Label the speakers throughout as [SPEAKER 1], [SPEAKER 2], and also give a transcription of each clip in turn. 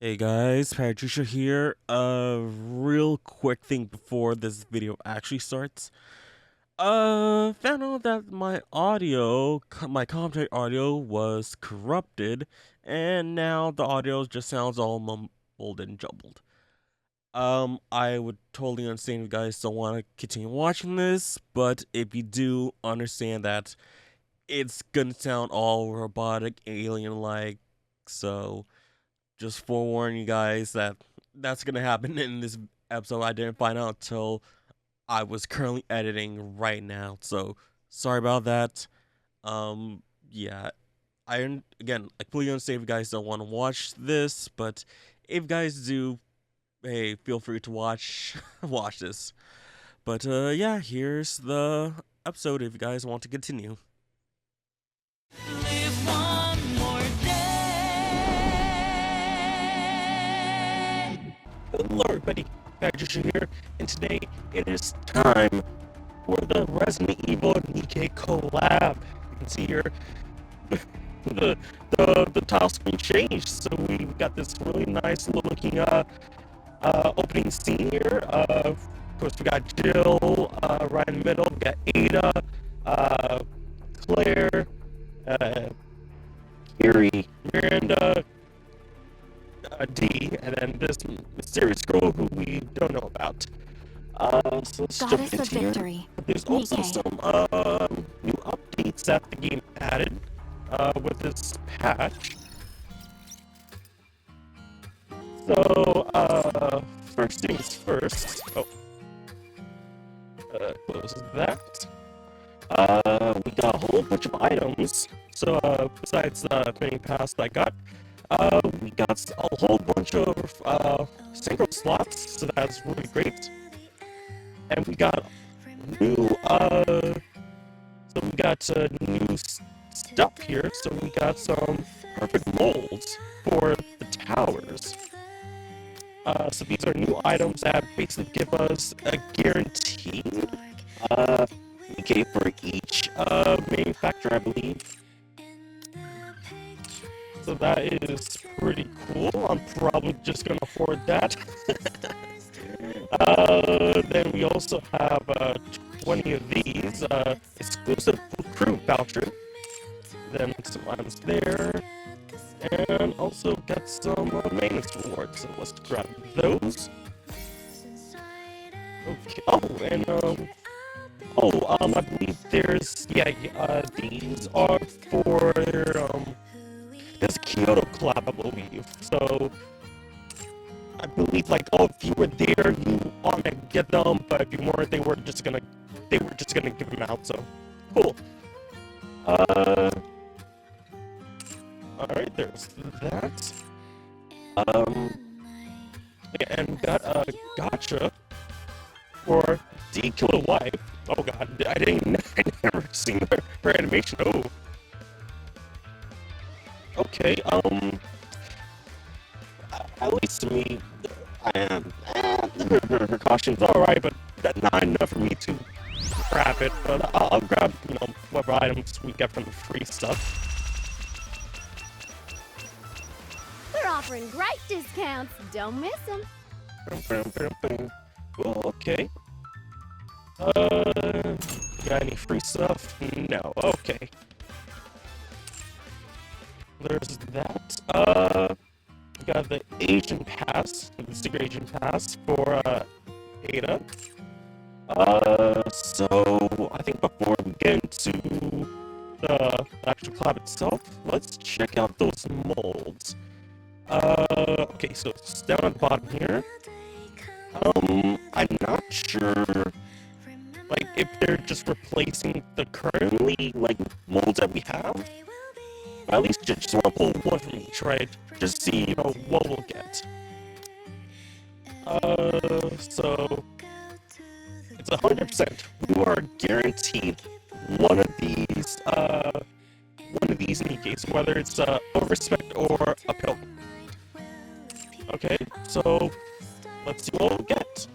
[SPEAKER 1] Hey guys, Patricia here. Real quick thing before this video actually starts. Found out that my my commentary audio was corrupted, and now the audio just sounds all mumbled and jumbled. I would totally understand if you guys don't want to continue watching this, but if you do, understand that it's gonna sound all robotic, alien-like, so just forewarn you guys that that's gonna happen in this episode. I didn't find out until I was currently editing right now, so sorry about that. Yeah, again, I completely understand if you guys don't want to watch this, but if you guys do, hey, feel free to watch watch this. But yeah, here's the episode if you guys want to continue.
[SPEAKER 2] Live one more day.
[SPEAKER 1] Hello everybody, Patricia here, and today it is time for the Resident Evil NIKKE collab. You can see here the tile screen changed, so we got this really nice looking opening scene here. Of course, we got Jill right in the middle. We got Ada, Claire, Kiri, Miranda, D, and then this mysterious girl who we don't know about. So let's jump
[SPEAKER 3] Goddess of
[SPEAKER 1] into here.
[SPEAKER 3] Victory.
[SPEAKER 1] There's also
[SPEAKER 3] NIKKE.
[SPEAKER 1] some new updates that the game added with this patch. So first things first. Close that. We got a whole bunch of items. So besides the mini pass that I got, we got a whole bunch of synchro slots. So that's really great. And we got new new stuff here. So we got some perfect molds for the towers. So these are new items that basically give us a guaranteed PK for each manufacturer, I believe. So that is pretty cool. I'm probably just gonna afford that. Then we also have 20 of these exclusive crew voucher. Then some items there, and also got some maintenance rewards. So let's grab those. Okay. Oh, and I believe there's these are for this Kyoto collab, I believe. So I believe if you were there, you ought to get them, but if you weren't, they were just gonna give them out. So cool. Alright, there's that. And got a gotcha for D Killer Wife. Oh god, I never seen her animation. Oh. Okay, at least to me, I am. Her costume's alright, but that's not enough for me to grab it. But I'll grab, whatever items we get from the free stuff.
[SPEAKER 3] They're offering great discounts. Don't miss them.
[SPEAKER 1] Well, okay. Got any free stuff? No. Okay. There's that. Got the Asian Pass, the Secret Asian Pass for Ada. So I think before we get into the actual collab itself, let's check out those molds. Okay, so it's down at the bottom here. I'm not sure, if they're just replacing the currently, molds that we have. Or at least just want to pull one from each, right? Just see, what we'll get. So it's 100%. You are guaranteed one of these NIKKEs, whether it's Overspec or a pill. Okay, so let's see what we'll get.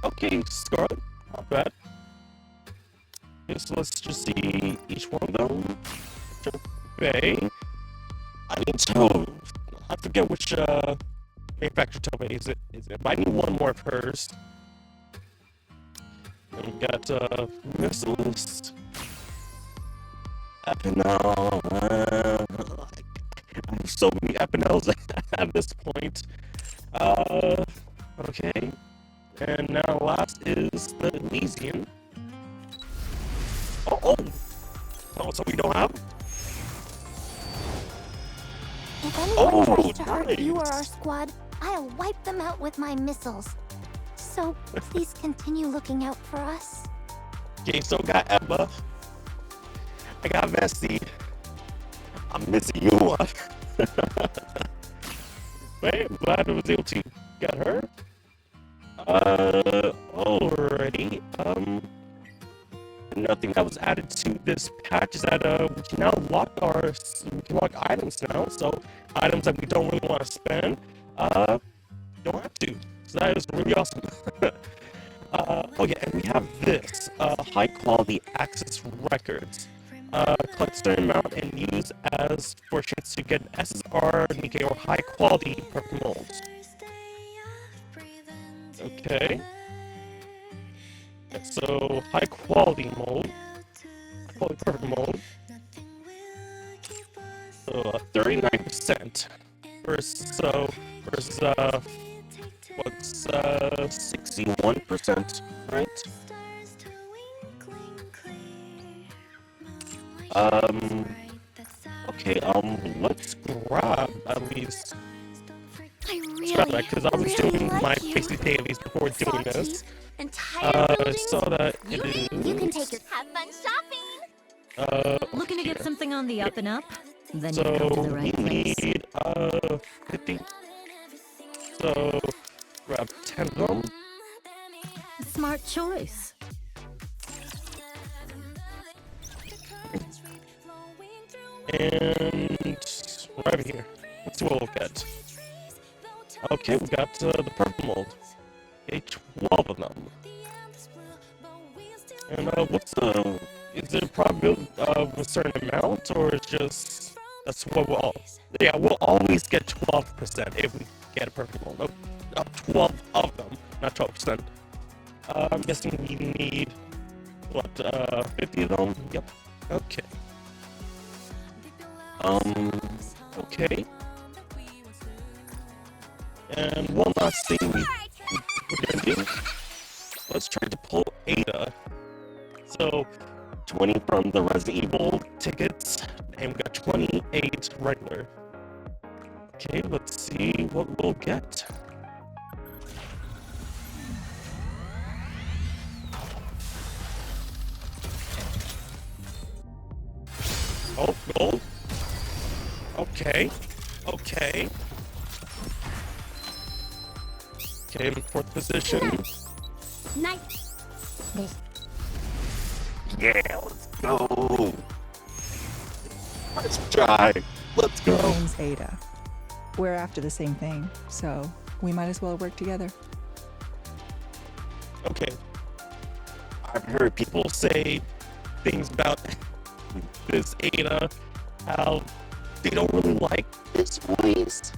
[SPEAKER 1] Okay, Scarlet, not bad. Okay, so let's just see each one of them. Okay. I toe. I forget which manufacturer toe is it. But I need one more of hers. And we got missiles. Epinel. I have so many Epinels at this point. Okay. And now last is the Elysian. Oh, so we don't have?
[SPEAKER 3] If anyone tries to
[SPEAKER 1] nice.
[SPEAKER 3] hurt you or our squad, I'll wipe them out with my missiles. So please continue looking out for us.
[SPEAKER 1] Okay, so got Emma. I got Messi. I'm missing you. Wait, I'm glad I was able to get her. Alrighty. Nothing that was added to this patch is that we can now lock items now. So items that we don't really want to spend, don't have to. So that is really awesome. Oh yeah, and we have this high quality access records. Collect a certain amount and use as for a chance to get SSR, NIKKE, or high quality purple molds. Okay. So high quality mold, purple mold. So 39% versus what's 61%, right? Okay, let's grab at least.
[SPEAKER 3] I
[SPEAKER 1] Really, because I was doing my basic dailies before doing this. So that
[SPEAKER 3] you can take your have fun shopping.
[SPEAKER 2] Looking to get something on the up and up? Then
[SPEAKER 1] so
[SPEAKER 2] you come to the right
[SPEAKER 1] we
[SPEAKER 2] place.
[SPEAKER 1] need 50. So grab 10 of them.
[SPEAKER 2] Smart choice.
[SPEAKER 1] And right over here. Let's see what we'll get. Okay, we got the purple mold. Okay, 12 of them. And what's is there a probability of a certain amount, or it's just that's what we'll always get 12% if we get a purple mold. No, 12 of them, not 12%. I'm guessing we need what 50 of them. Yep. Okay. Okay. And one last thing we're gonna do. Let's try to pull Ada. So 20 from the Resident Evil tickets, and we got 28 regular. Okay, let's see what we'll get. Oh, gold. Okay. Okay, in 4th position.
[SPEAKER 3] Nice.
[SPEAKER 1] Yeah, let's go. Let's try. Let's go.
[SPEAKER 4] Your name's Ada. We're after the same thing, so we might as well work together.
[SPEAKER 1] Okay. I've heard people say things about this Ada, how they don't really like this voice.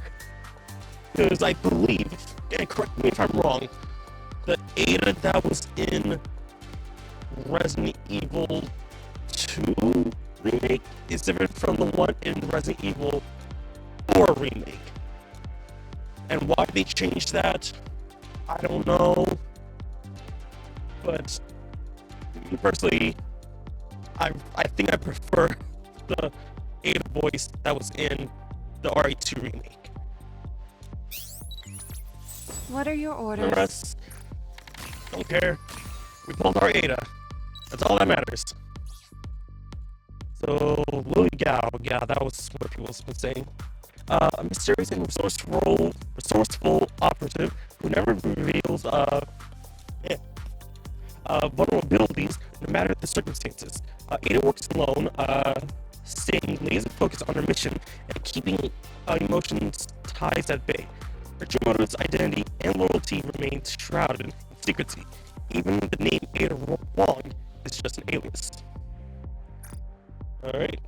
[SPEAKER 1] Because I believe, and correct me if I'm wrong, the Ada that was in Resident Evil 2 remake is different from the one in Resident Evil 4 remake. And why they changed that, I don't know. But personally, I think I prefer the Ada voice that was in the RE2 remake.
[SPEAKER 2] What are your
[SPEAKER 1] The
[SPEAKER 2] orders?
[SPEAKER 1] rest, don't care. We pulled our Ada. That's all that matters. So, Lily Gao, yeah, that was what people have been saying. A mysterious and resourceful operative who never reveals vulnerabilities, no matter the circumstances. Ada works alone, staying laser focused on her mission and keeping emotions ties at bay. Her true motives, identity, and loyalty remains shrouded in secrecy. Even the name Ada Wong is just an alias. Alright.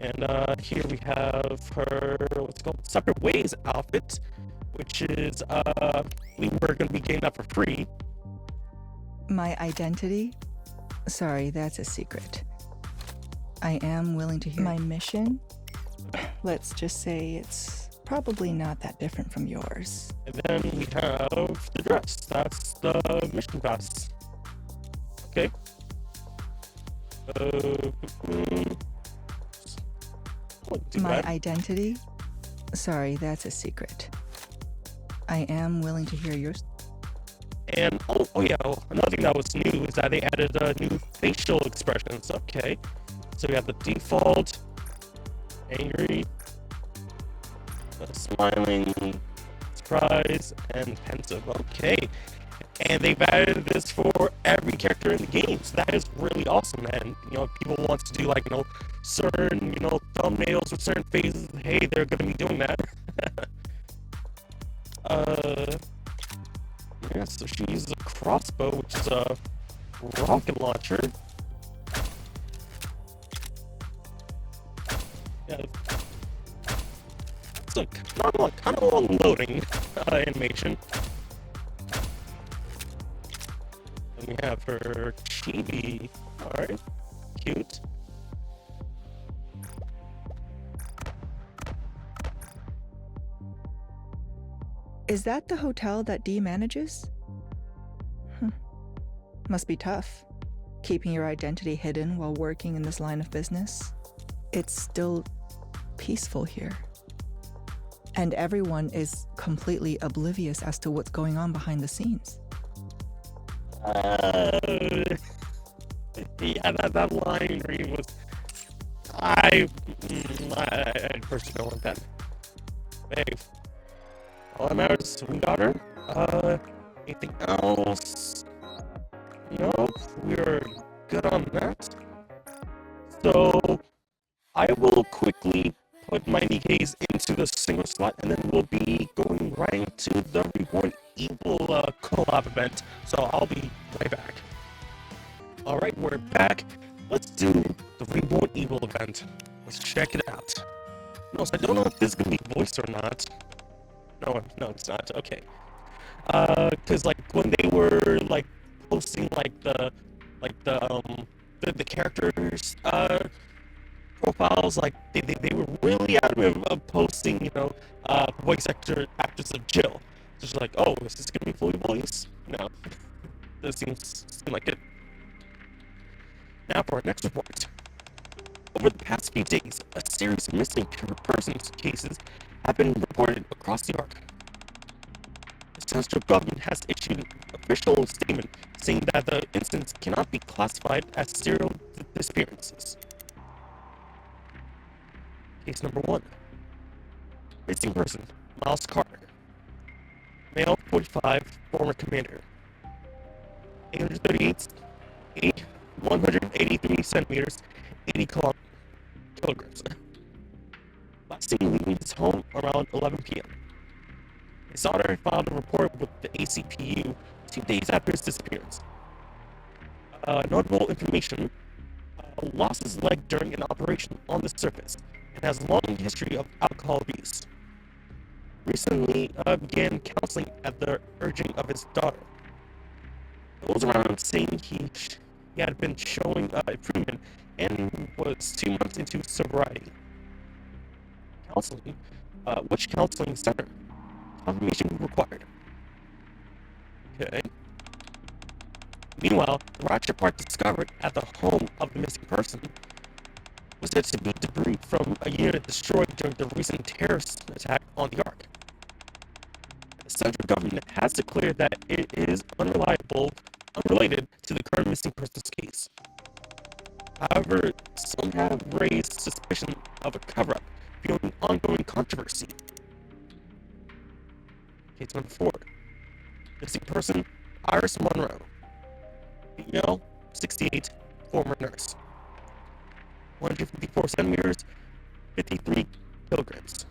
[SPEAKER 1] And here we have her, what's it called, Separate Ways outfit, which is, we were going to be getting that for free.
[SPEAKER 4] My identity? Sorry, that's a secret. I am willing to hear my mission. Let's just say it's probably not that different from yours.
[SPEAKER 1] And then we have the dress. That's the mission pass. Okay.
[SPEAKER 4] My identity? Sorry, that's a secret. I am willing to hear yours.
[SPEAKER 1] And oh yeah, another thing that was new is that they added new facial expressions. Okay, so we have the default, angry, smiling, surprise, and pensive. Okay, and they've added this for every character in the game, so that is really awesome. And you know, people want to do like certain thumbnails with certain phases. Hey, they're gonna be doing that. Yeah, so she uses a crossbow, which is a rocket launcher. Yeah, it's kind of long loading animation. And we have her chibi. Alright, cute.
[SPEAKER 4] Is that the hotel that Dee manages? Must be tough, keeping your identity hidden while working in this line of business. It's still peaceful here. And everyone is completely oblivious as to what's going on behind the scenes.
[SPEAKER 1] Yeah, that line read was... I personally don't want that. Babe. All that matters is we got her. Anything else? No, we're good on that. So I will quickly put my NIKKEs into the single slot, and then we'll be going right into the Reborn Evil collab event. So I'll be right back. Alright, we're back. Let's do the Reborn Evil event. Let's check it out. No, so I don't know if this is gonna be voiced or not. No, it's not. Okay. Cause like when they were like posting the characters profiles, like they were really adamant of posting voice actors of Jill. Just like, oh, is this gonna be fully voiced? No, this seems like it. Now for our next report. Over the past few days, a series of missing persons cases have been reported across the Ark. The central government has issued an official statement saying that the incidents cannot be classified as serial disappearances. Case number 1. Missing person, Miles Carter. Male, 45, former commander. 838, 183 centimeters, 80 kilograms. Last seen leaving his home around 11 p.m. His daughter filed a report with the ACPU 2 days after his disappearance. Notable information, lost his leg during an operation on the surface and has a long history of alcohol abuse. Recently began counseling at the urging of his daughter. It was around saying he had been showing improvement and was 2 months into sobriety. Counseling? Which counseling center? Confirmation required. Okay. Meanwhile, the ratchet part discovered at the home of the missing person was said to be debris from a unit destroyed during the recent terrorist attack on the Ark. The central government has declared that it is unrelated to the current missing persons case. However, some have raised suspicion of a cover-up, fueling ongoing controversy. Case number 4. Missing person, Iris Monroe. Female, 68, former nurse. 154 centimeters, 53 kilograms.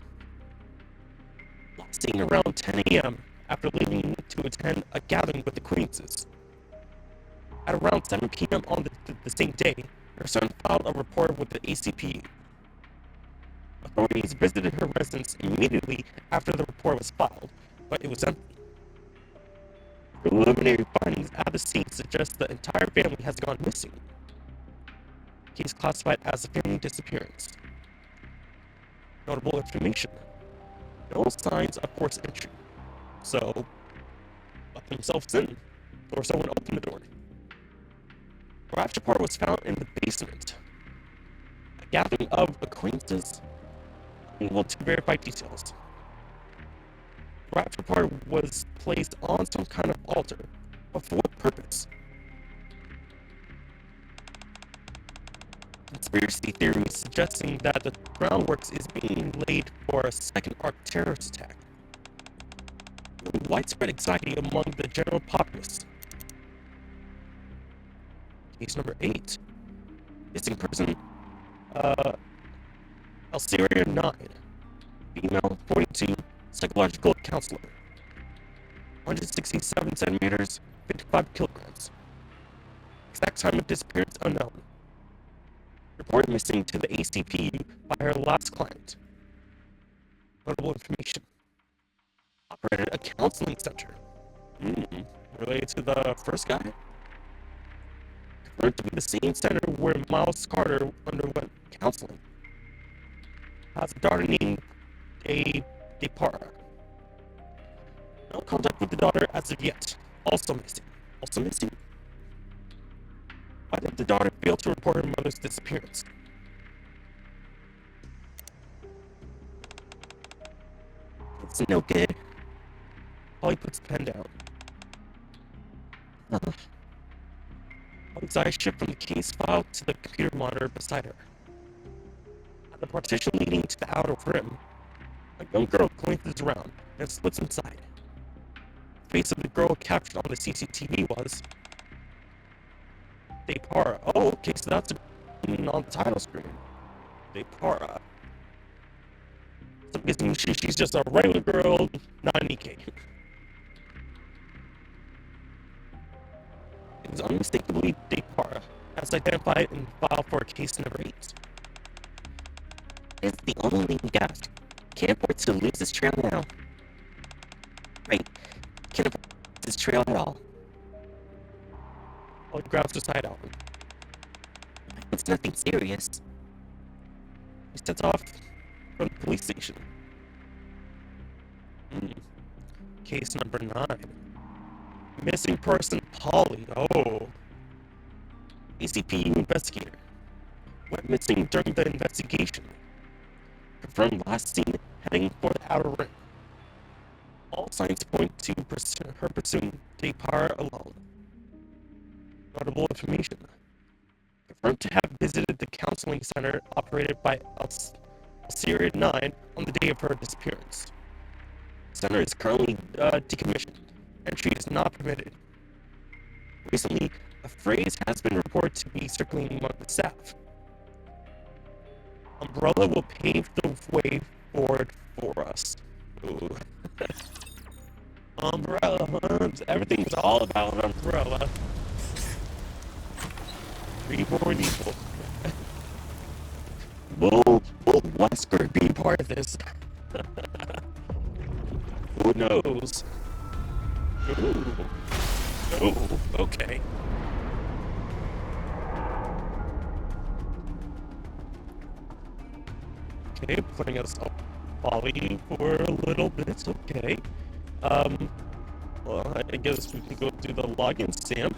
[SPEAKER 1] Last seen around 10 a.m. after leaving to attend a gathering with acquaintances. At around 7 p.m. on the same day, her son filed a report with the ACP. Authorities visited her residence immediately after the report was filed, but it was empty. Preliminary findings at the scene suggest the entire family has gone missing. Case classified as a family disappearance. Notable information: no signs of forced entry, so let themselves in, or someone opened the door. The rapture part was found in the basement. A gathering of acquaintances unable to verify details. The rapture part was placed on some kind of altar, but for what purpose? Conspiracy theories suggesting that the groundwork is being laid for a second arc terrorist attack. Widespread anxiety among the general populace. Case number 8. Missing person, Alceria 9. Female, 42, psychological counselor. 167 centimeters, 55 kilograms. Exact time of disappearance unknown. Reported missing to the ACPU by her last client. Notable information: operated a counseling center. Related to the first guy? Confirmed to be the same center where Miles Carter underwent counseling. Has a daughter named Depara. No contact with the daughter as of yet. Also missing. Also missing? Why did the daughter fail to report her mother's disappearance? It's no good. Holly puts the pen down. Holly's eyes shift from the case file to the computer monitor beside her. At the partition leading to the outer rim, a young girl glances around and splits inside. The face of the girl captured on the CCTV was Depara. Oh, okay, so that's on the title screen. Depara. So I'm guessing she's just a regular girl, not an NIKKE. It was unmistakably Depara, as identified in the file for case number 8. It's the only lead we got. Can't afford to lose this trail now. Right. Can't afford this trail at all. Holly grabs her side out. It's nothing serious. He sets off from the police station. Case number 9. Missing person Polly. Oh. ACPU investigator. Went missing during the investigation. Confirmed last seen heading for the outer ring. All signs point to her pursuing Depara alone. Notable information: confirmed to have visited the counseling center operated by Alceria 9 on the day of her disappearance. The center is currently decommissioned. Entry is not permitted. Recently, a phrase has been reported to be circulating among the staff. Umbrella will pave the way forward for us. Ooh. Umbrella, huh? Everything's all about Umbrella. Reborn evil. Will Wesker be part of this? Who knows? Ooh. Oh, okay. Okay, putting us up Polly for a little bit, okay. Well, I guess we can go do the login stamp.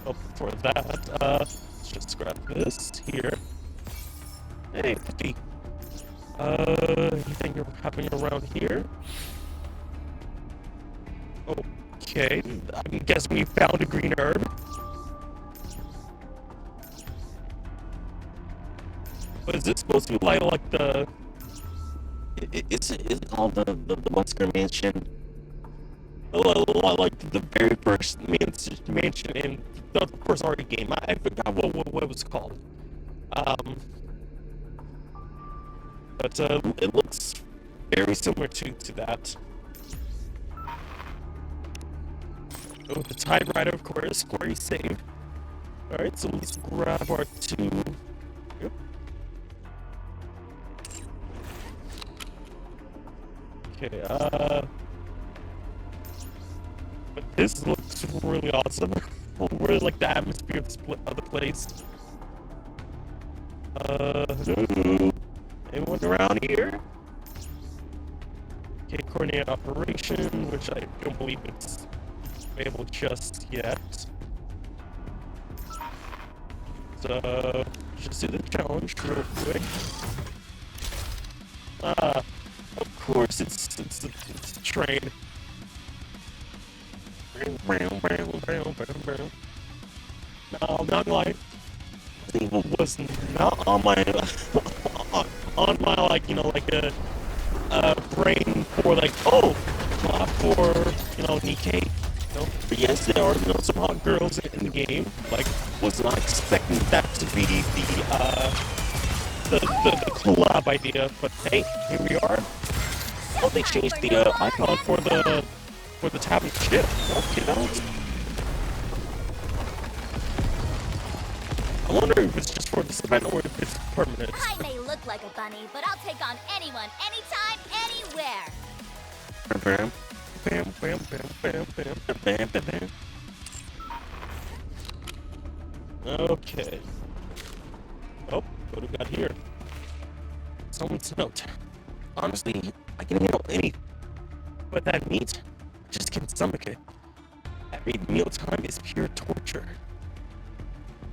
[SPEAKER 1] Oh, before that, let's just grab this here. Hey, 50. Anything you're happening around here? Okay, I'm guessing we found a green herb. But is this supposed to be like the... It's called the Wesker Mansion. Like the very first mansion in the first RE game. I forgot what it was called. But it looks very similar to that. Oh, the typewriter, of course, query save. Alright, so let's grab our 2. Yep. Okay, but this looks really awesome. Really like the atmosphere of the place. Hello? Anyone around here? Okay, coordinate operation, which I don't believe it's available just yet. So, just do the challenge real quick. Of course, it's a train. No, I'm not gonna lie. Evil was not on my on my like like a brain for like for NIKKE. But yes, there are some hot girls in the game. Like, was not expecting that to be the collab idea, but hey, here we are. Oh, they changed the icon for the tablet ship. Okay, that looks. I wonder if it's just for this event or if it's permanent.
[SPEAKER 5] I may look like a bunny, but I'll take on anyone, anytime, anywhere.
[SPEAKER 1] Bam, bam, bam, bam, bam, bam, bam, bam. Okay. Oh, what do we got here? Someone's note. Honestly, I can handle anything, but that meat, I just can't stomach it. Every mealtime is pure torture.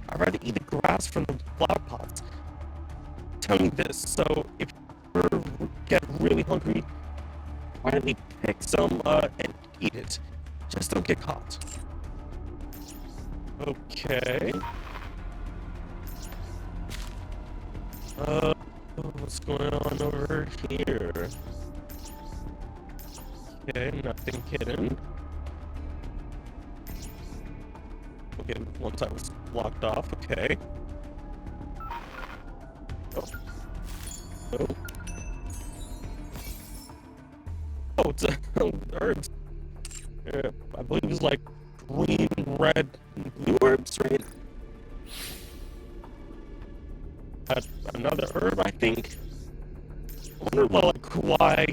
[SPEAKER 1] I'd rather eat the grass from the flower pots. Tell me this, so if you ever get really hungry, why don't we pick some and eat it? Just don't get caught. Okay. What's going on over here? Okay, nothing hidden. Okay, once I was blocked off, okay. Oh. Oh. Oh, it's herbs. I believe it's like green, red, and blue herbs, right? Another herb, I think. I wonder like why,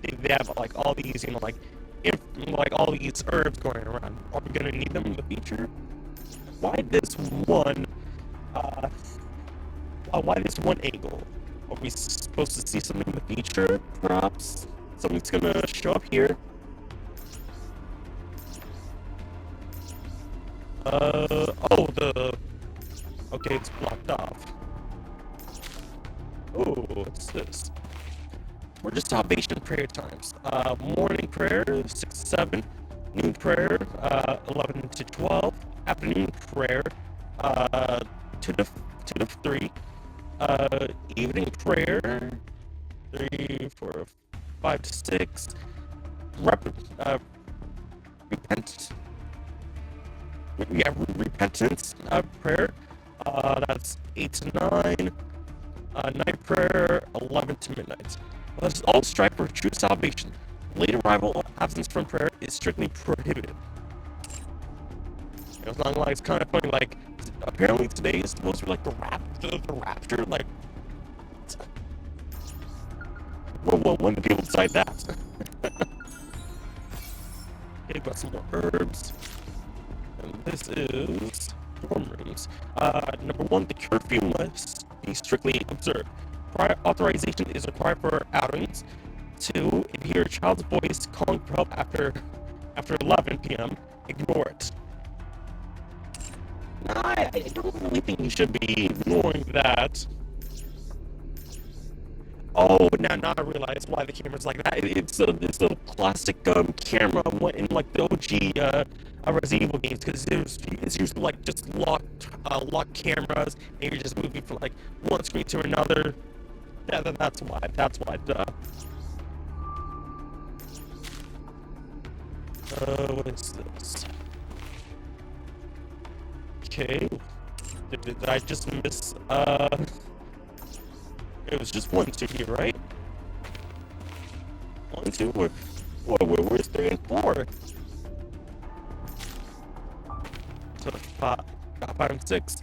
[SPEAKER 1] they have like all these, like all these herbs going around. Are we gonna need them in the future? Why this one? Why this one angle? Are we supposed to see something in the future? Perhaps something's gonna show up here. Okay, it's blocked off. Oh, what's this? We're just salvation prayer times. Morning prayer, 6 to 7. Noon prayer, 11 to 12. Afternoon prayer, 2 to 3. Evening prayer, 3, 4, 5 to 6. Repentance prayer. That's 8 to 9. Night prayer, 11 to midnight. Let us all strive for true salvation. Late arrival or absence from prayer is strictly prohibited. It's not like it's kind of funny. Like, apparently today is supposed to be like the rapture. Like, when did people decide that? Okay, got some more herbs. And this is dorm rooms. Number 1, the curfew must be strictly observed. Prior authorization is required for outings. 2, if you hear a child's voice calling for help after 11 p.m., ignore it. No, I don't really think you should be ignoring that. Oh, now I realize why the camera's like that. It's a classic camera in like the OG Resident Evil games, because it's usually like just locked cameras, and you're just moving from like one screen to another. Yeah, that's why. Duh. What is this? Okay. Did I just miss? It was just 1, 2 here, right? 1, 2. Where's 3 and 4? So 5 and 6.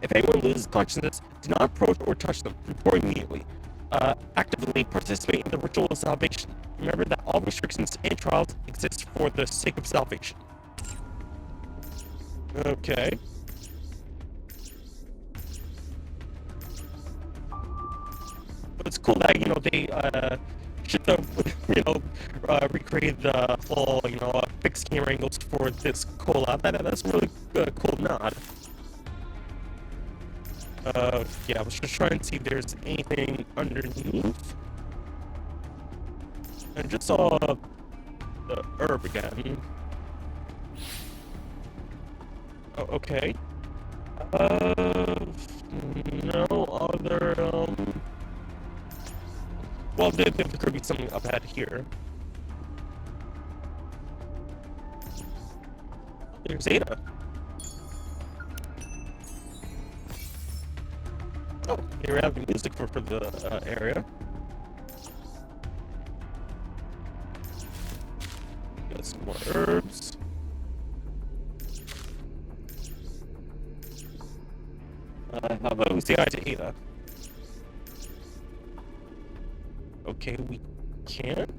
[SPEAKER 1] If anyone loses consciousness, do not approach or touch them. Report immediately. Actively participate in the ritual of salvation. Remember that all restrictions and trials exist for the sake of salvation. Okay. But it's cool that, you know, they, should have, you know, recreated the whole, you know, fixed camera angles for this collab. That's a really cool nod. Yeah, I was just trying to see if there's anything underneath. I just saw the herb again. Oh, okay. No other, well, there could be something up ahead here. There's Ada. Oh, here we have the music for the area. Got some more herbs. How about we say hi to Ada? Okay, we can't.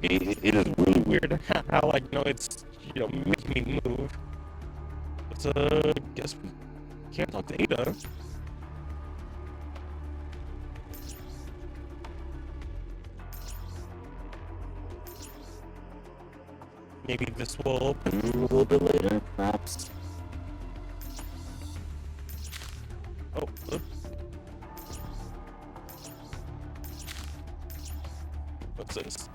[SPEAKER 1] It is really weird how, like, you know, it's, you know, making me move. But, guess we can't talk to Ada. Maybe this will open a little bit later, perhaps? Oh, what's this?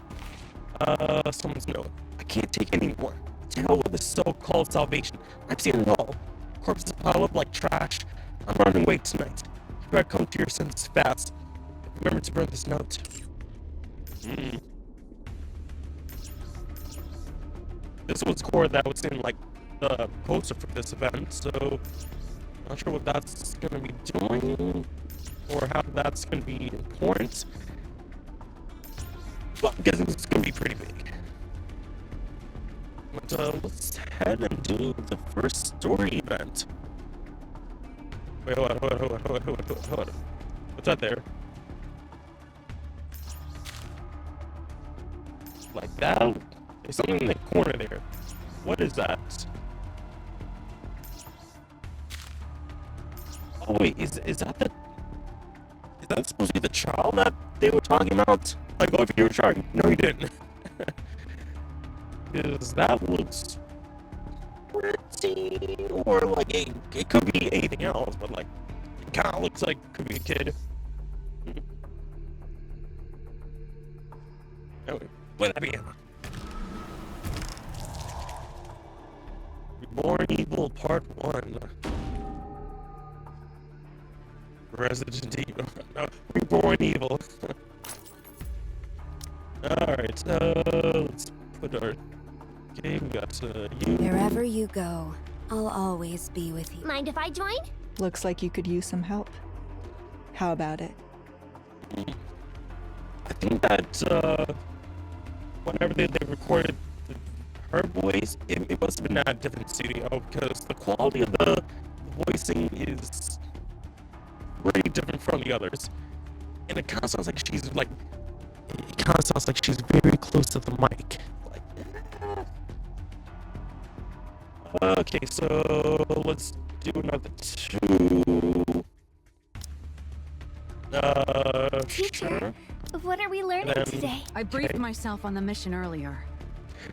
[SPEAKER 1] Someone's note. I can't take any more. To hell with this so-called salvation. I've seen it all. Corpses pile up like trash. I'm running away tonight. You better come to your senses fast. Remember to burn this note. This was core that was in, like, the poster for this event, so not sure what that's gonna be doing or how that's gonna be important. But I'm guessing it's gonna be pretty big. But let's head and do the first story event. Wait, hold on. What's that there? Like that? There's something in the corner there. What is that? Oh wait, is that the... Is that supposed to be the child that they were talking about? Like, oh, if you were trying... No, you didn't. Because that looks... pretty... Or, like, it could be anything else, but, like, it kind of looks like it could be a kid. Oh, let that be Emma. Reborn Evil Part 1. Resident Evil. No, Reborn Evil. Alright, let's put our... Okay, we got you.
[SPEAKER 6] Wherever you go, I'll always be with you.
[SPEAKER 3] Mind if I join?
[SPEAKER 4] Looks like you could use some help. How about it?
[SPEAKER 1] I think that, whenever they recorded her voice, it must have been at a different studio, because the quality of the voicing is pretty different from the others. And it kind of sounds like she's, like, it kind of sounds like she's very close to the mic. Like, okay, so let's do another 2. Sure.
[SPEAKER 5] What are we learning
[SPEAKER 1] Then,
[SPEAKER 5] today?
[SPEAKER 6] I briefed myself on the mission earlier.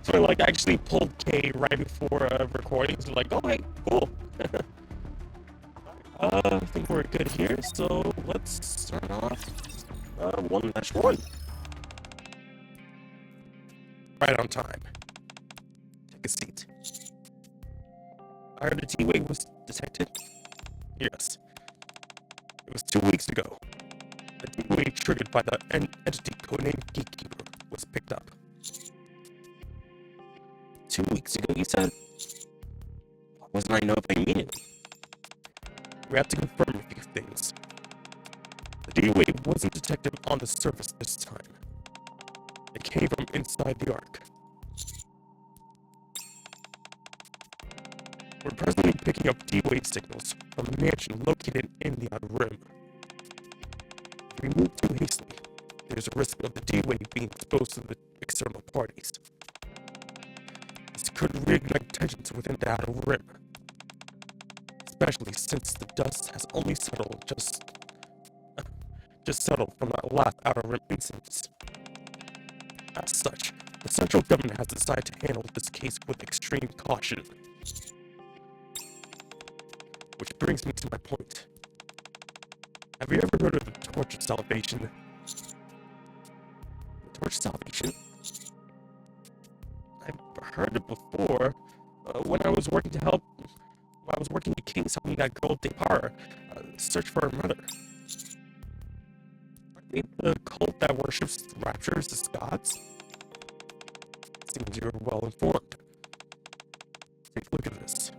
[SPEAKER 1] So I, like, actually pulled K right before recording, so like, oh, hey, cool. I think we're good here, so let's start off 1-1. Right on time. Take a seat. I heard a T-wave was detected. Yes. It was 2 weeks ago. A T-wave triggered by the entity codenamed Gatekeeper was picked up. 2 weeks ago, you said? Why wasn't I notified immediately? We have to confirm a few things. The D-wave wasn't detected on the surface this time. It came from inside the Ark. We're presently picking up D-wave signals from a mansion located in the Outer Rim. If we move too hastily, there's a risk of the D-Wave being exposed to the external parties. This could reignite tensions within the Outer Rim, especially since the dust has only settled just settled from that last Outer Rim incident. As such, the central government has decided to handle this case with extreme caution. Which brings me to my point. Have you ever heard of the Torch of Salvation? The Torch of Salvation? I've heard it before. When I was working at King's helping that girl Depara search for her mother. Are they the cult that worships raptures as gods? Seems you're well informed. Take a look at this.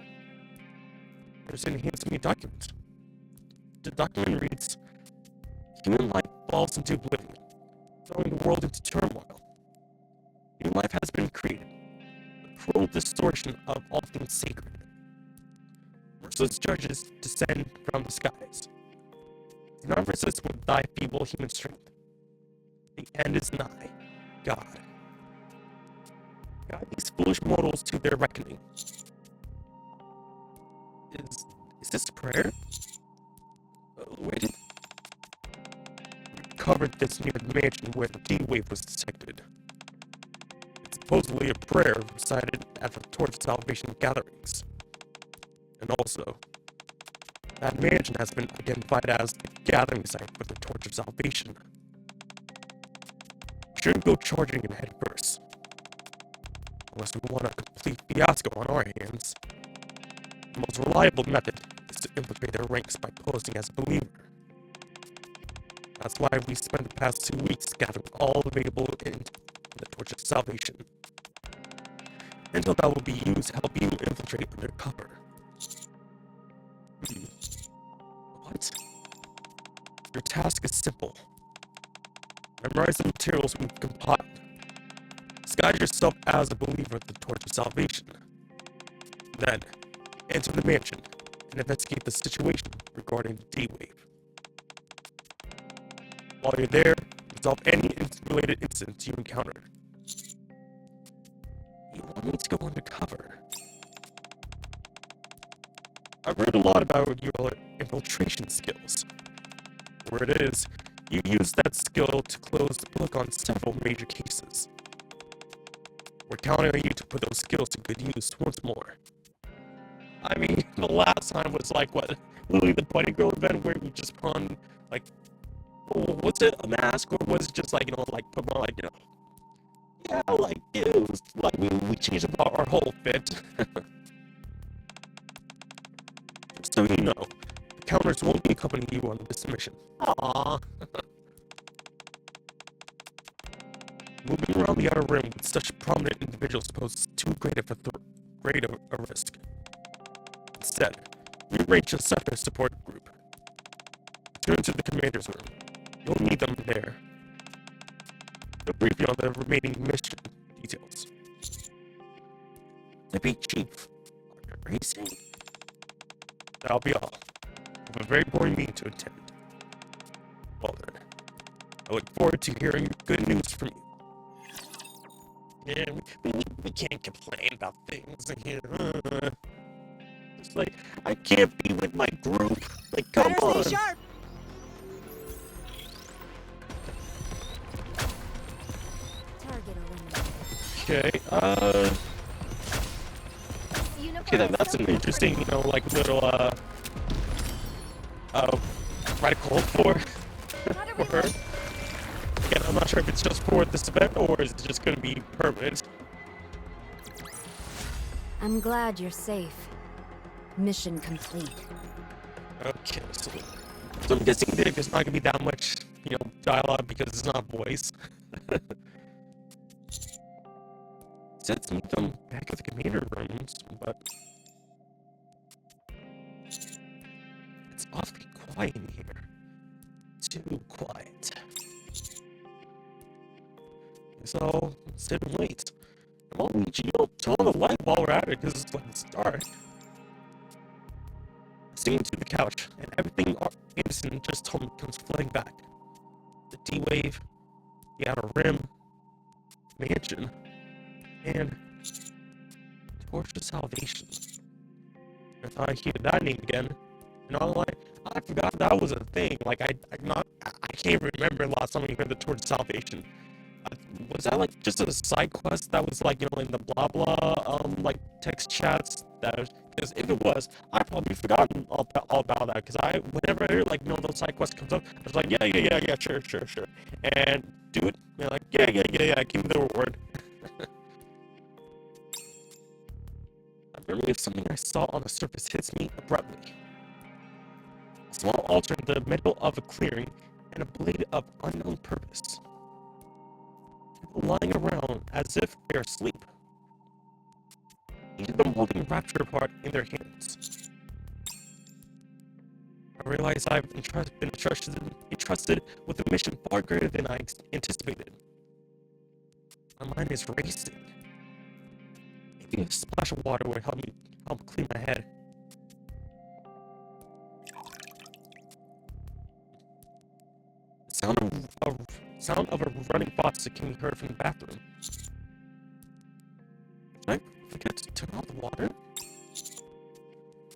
[SPEAKER 1] There's an handsome document. The document reads, "Human life falls into oblivion, throwing the world into turmoil. New life has been created, a cruel distortion of all things sacred. Merciless judges descend from the skies. Do not resist with thy feeble human strength. The end is nigh, God. Guide these foolish mortals to their reckoning." Is this a prayer? Wait. We covered this near the mansion where the D-Wave was detected. It's supposedly a prayer recited at the Torch of Salvation gatherings. And also, that mansion has been identified as the gathering site for the Torch of Salvation. We shouldn't go charging in head first, unless we want a complete fiasco on our hands. The most reliable method is to infiltrate their ranks by posing as a believer. That's why we spent the past 2 weeks gathering all available in the Torch of Salvation. Until that will be used to help you infiltrate under cover. What? Your task is simple. Memorize the materials we've compiled. Disguise yourself as a believer of the Torch of Salvation. Then, enter the mansion and investigate the situation regarding the D-Wave. While you're there, resolve any related incidents you encounter. You want me to go undercover? I've read a lot about your infiltration skills. Where it is, you use that skill to close the book on several major cases. We're counting on you to put those skills to good use once more. I mean, the last time was like, what, literally the Bunny Girl event where we just put on, like, was it a mask, or was it just like, like, put on, like, yeah, like, it was, like, we changed about our whole fit. Just so you know, the counters won't be accompanying you on this mission. Aww. Moving around the outer rim with such prominent individuals poses too great of a risk. Instead, we arrange a surface support group. Return to the commander's room. You'll need them there. They'll brief you on the remaining mission details. Deputy Chief, are you saying? That'll be all. I have a very boring meeting to attend. Well then, I look forward to hearing good news from you. Yeah, we can't complain about things here. It's like, I can't be with my group. Like, come on.
[SPEAKER 4] Stay sharp.
[SPEAKER 6] Target eliminated.
[SPEAKER 1] Okay, okay, that's an interesting, like, little, radical for her. Again, I'm not sure if it's just for this event, or is it just gonna be permanent.
[SPEAKER 6] I'm glad you're safe. Mission complete.
[SPEAKER 1] Okay, so I'm guessing there's not gonna be that much, dialogue because it's not voice. Said to meet them back at the commander rooms, but it's awfully quiet in here. Too quiet. So sit and wait. And while we turn on the light while we're at it, because it's like it's dark. Singing to the couch, and everything Anderson just told me comes flooding back. The D-Wave, the Outer Rim, Mansion, and Torch of Salvation. I thought I heard that name again. And I forgot that was a thing. Like, I can't remember last time we heard the Torch of Salvation. Was that like just a side quest that was like, you know, in the blah blah like text chats? Because if it was, I've probably forgotten all about that. Because whenever I hear like, you know, those side quests comes up, I was like, yeah, sure, and do it. And like, yeah, give me the reward. A memory of something I saw on the surface hits me abruptly. A small altar in the middle of a clearing, and a blade of unknown purpose. People lying around as if they're asleep. Each of them holding a rapture part in their hands. I realize I've been entrusted with a mission far greater than I anticipated. My mind is racing. Maybe a splash of water would help clean my head. The sound of a running faucet can be heard from the bathroom. Did I forget to turn off the water?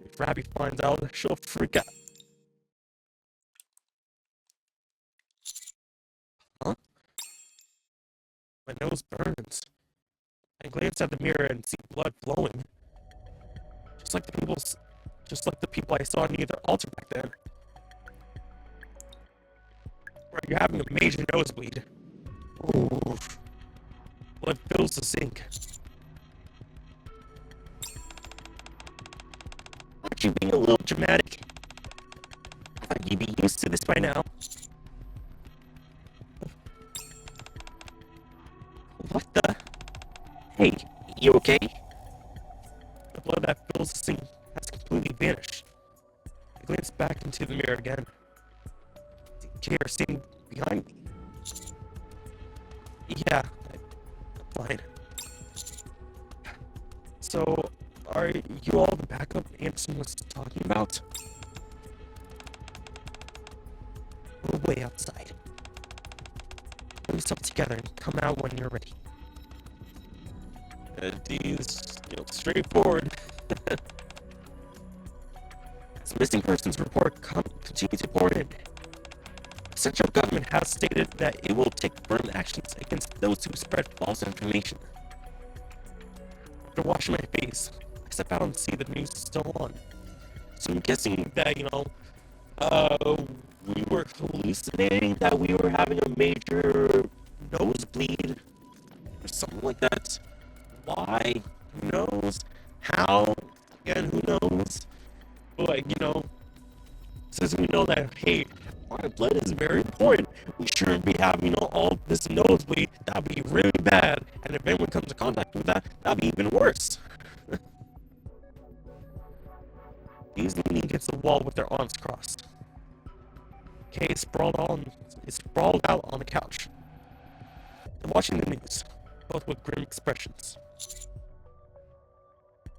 [SPEAKER 1] If Rabbi finds out, she'll freak out. Huh? My nose burns. I glance at the mirror and see blood flowing. Just like the people I saw near the altar back then. Bro, you're having a major nosebleed. Ooh. Blood fills the sink. Aren't you being a little dramatic? I thought you'd be used to this by now. What the? Hey, you okay? The blood that fills the sink has completely vanished. I glance back into the mirror again. The chair sitting behind me. Yeah, I'm fine. So, are you all the backup Anderson was talking about? We're way outside. Put yourself together and come out when you're ready. These, straightforward. As missing persons report continue to pour in. The central government has stated that it will take firm actions against those who spread false information. After washing my face, I step out and see the news is still on. So I'm guessing that, we were hallucinating, that we were having a major nosebleed or something like that. Why? Who knows? How? Again, who knows? But, since we know that, hey, our blood is very important, we shouldn't be having, all this nosebleed. That'd be really bad. And if anyone comes in contact with that, that'd be even worse. He's leaning against the wall with their arms crossed. Kay is sprawled out on the couch. They're watching the news, both with grim expressions.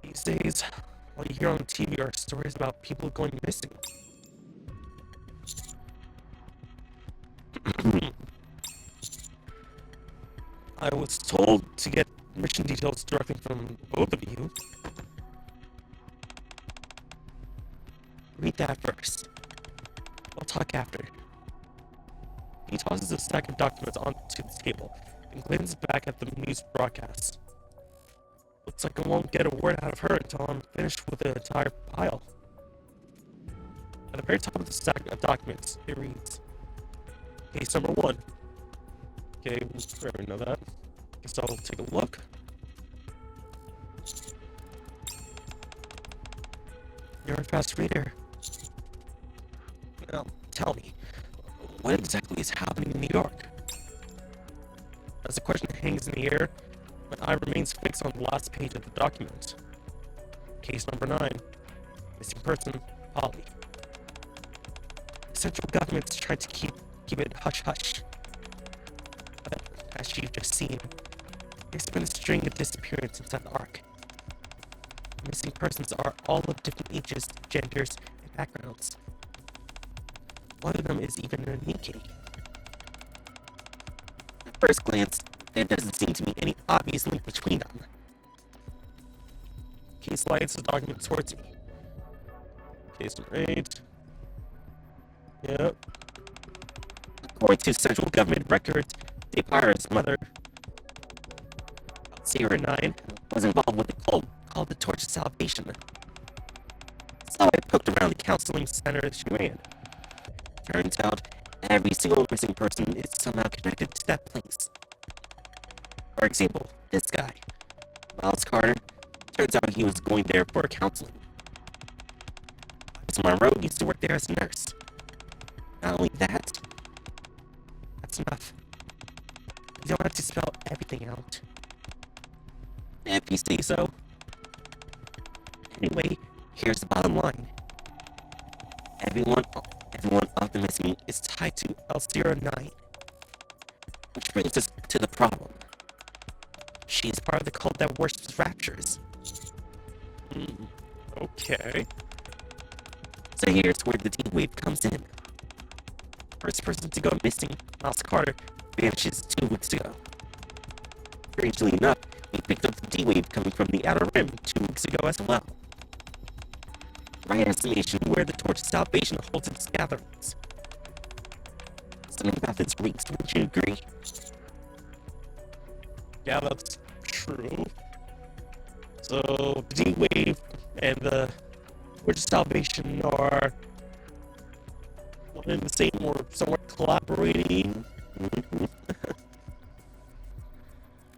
[SPEAKER 1] These days, all you hear on TV are stories about people going missing. I was told to get mission details directly from both of you. Read that first. We'll talk after. He tosses a stack of documents onto the table and glances back at the news broadcast. Looks like I won't get a word out of her until I'm finished with the entire pile. At the very top of the stack of documents, it reads, Case number 1. Okay, we already know that. Guess I'll take a look. You're a fast reader. Now, tell me, what exactly is happening in New York? As the question hangs in the air, my eye remains fixed on the last page of the document. Case number 9. Missing person, Polly. The central government's trying to keep it hush-hush. But, as you've just seen, there's been a string of disappearances inside the Ark. Missing persons are all of different ages, genders, and backgrounds. One of them is even a NIKKE. First glance, there doesn't seem to be any obvious link between them. He slides the document towards me. Case number 8. Yep. According to central government records, Depar's mother, Sierra 9, was involved with a cult called the Torch of Salvation. So I poked around the counseling center she ran. Turns out, every single missing person is somehow connected to that place. For example, this guy, Miles Carter. Turns out he was going there for counseling. Miss Monroe used to work there as a nurse. Not only that, that's enough. You don't have to spell everything out. If you say so. Anyway, here's the bottom line. Everyone of the missing is tied to L09. Which brings us to the problem. She is part of the cult that worships raptures. Okay. So here's where the D-Wave comes in. First person to go missing, Miles Carter, vanishes 2 weeks ago. Strangely enough, we picked up the D-Wave coming from the Outer Rim 2 weeks ago as well. Right estimation where the Torch of Salvation holds its gatherings. Something about this reeks, wouldn't you agree? Yeah, that's true. So, the D-Wave and the Torch of Salvation are one and the same, or somewhat collaborating.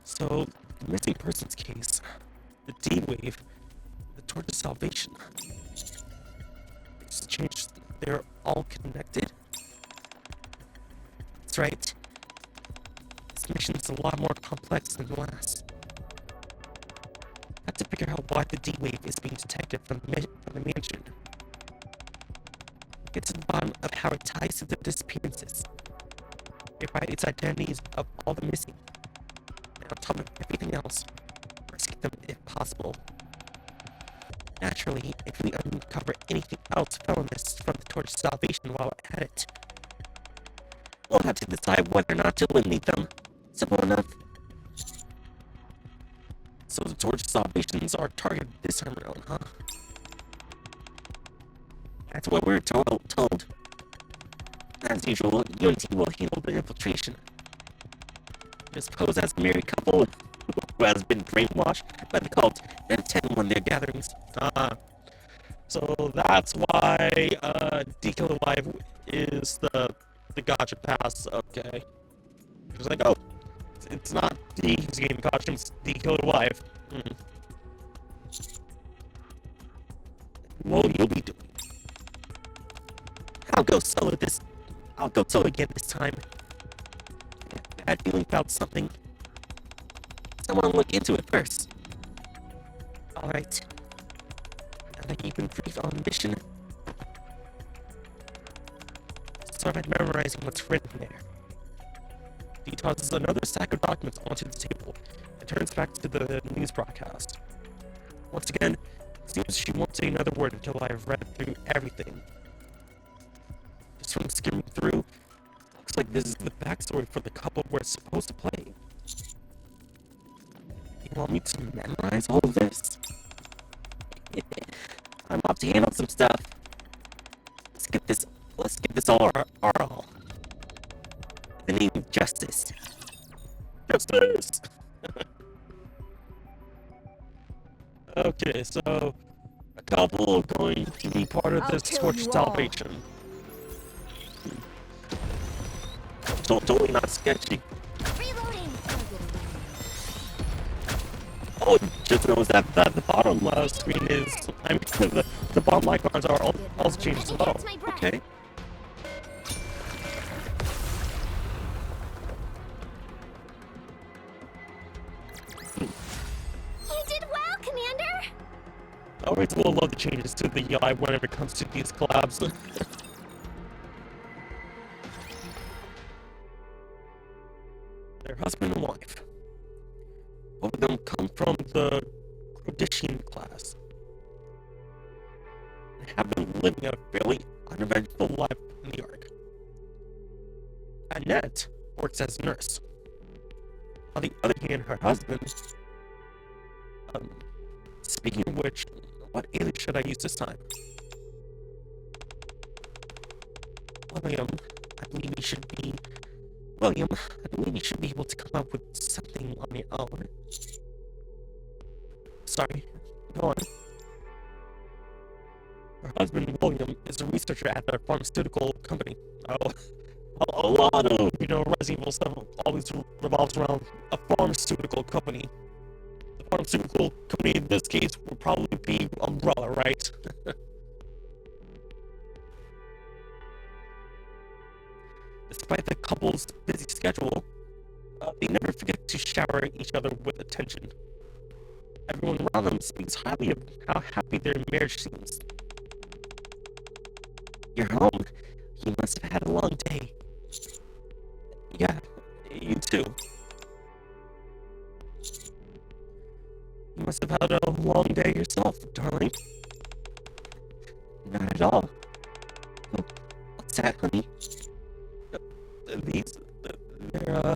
[SPEAKER 1] So, the missing persons case, the D-Wave, the Torch of Salvation. It's changed. They're all connected. That's right. This mission is a lot more complex than the last. I have to figure out why the D-Wave is being detected from the mansion. Get to the bottom of how it ties to the disappearances. Verify its identities of all the missing. And on top of everything else, rescue them if possible. Naturally, if we uncover anything else felonious from the Torch of Salvation while at it, we'll have to decide whether or not to eliminate them. Simple enough. So the Torch of Salvations are targeted this time around, huh? That's what we're told. As usual, UNT will handle the infiltration. Just pose as a married couple who has been brainwashed by the cult and attend one of their gatherings. So that's why Deco the Wife is the gotcha pass. Okay. It's like, oh, it's not D who's getting the gotcha, it's Deco the Wife. What you'll be doing? I'll go solo again this time. Bad feeling about something. Someone look into it first. Alright. Now that you've been briefed on the mission, start by memorizing what's written there. He tosses another stack of documents onto the table and turns back to the news broadcast. Once again, it seems she won't say another word until I've read through everything. Just from skimming through, looks like this is the backstory for the couple we're supposed to play. You want me to memorize all of this? I'm off to handle some stuff. Let's get this all our all. In the name of justice. Justice! Okay, so a couple going to be part of this Torch of Salvation. Totally not sketchy.
[SPEAKER 5] Reloading.
[SPEAKER 1] Oh, just notice that the bottom screen is, I mean, the bottom icons are also changed as well. Okay.
[SPEAKER 5] You did well, Commander.
[SPEAKER 1] I always will love the changes to the UI whenever it comes to these collabs. Their husband and wife. Both of them come from the Grodishian class. They have been living a fairly uneventful life in the Ark. Annette works as a nurse. On the other hand, her husband... speaking of which, what alias should I use this time? William, I believe you should be... William, I believe you should be able to come up with something on your own. Sorry, go on. Her husband, William, is a researcher at a pharmaceutical company. A lot of, Resident Evil stuff always revolves around a pharmaceutical company. The pharmaceutical company in this case would probably be Umbrella, right? Despite the couple's busy schedule, they never forget to shower each other with attention. Everyone around them speaks highly of how happy their marriage seems. You're home. You must have had a long day. Yeah, you too. You must have had a long day yourself, darling. Not at all. Oh, what's that, honey? They're,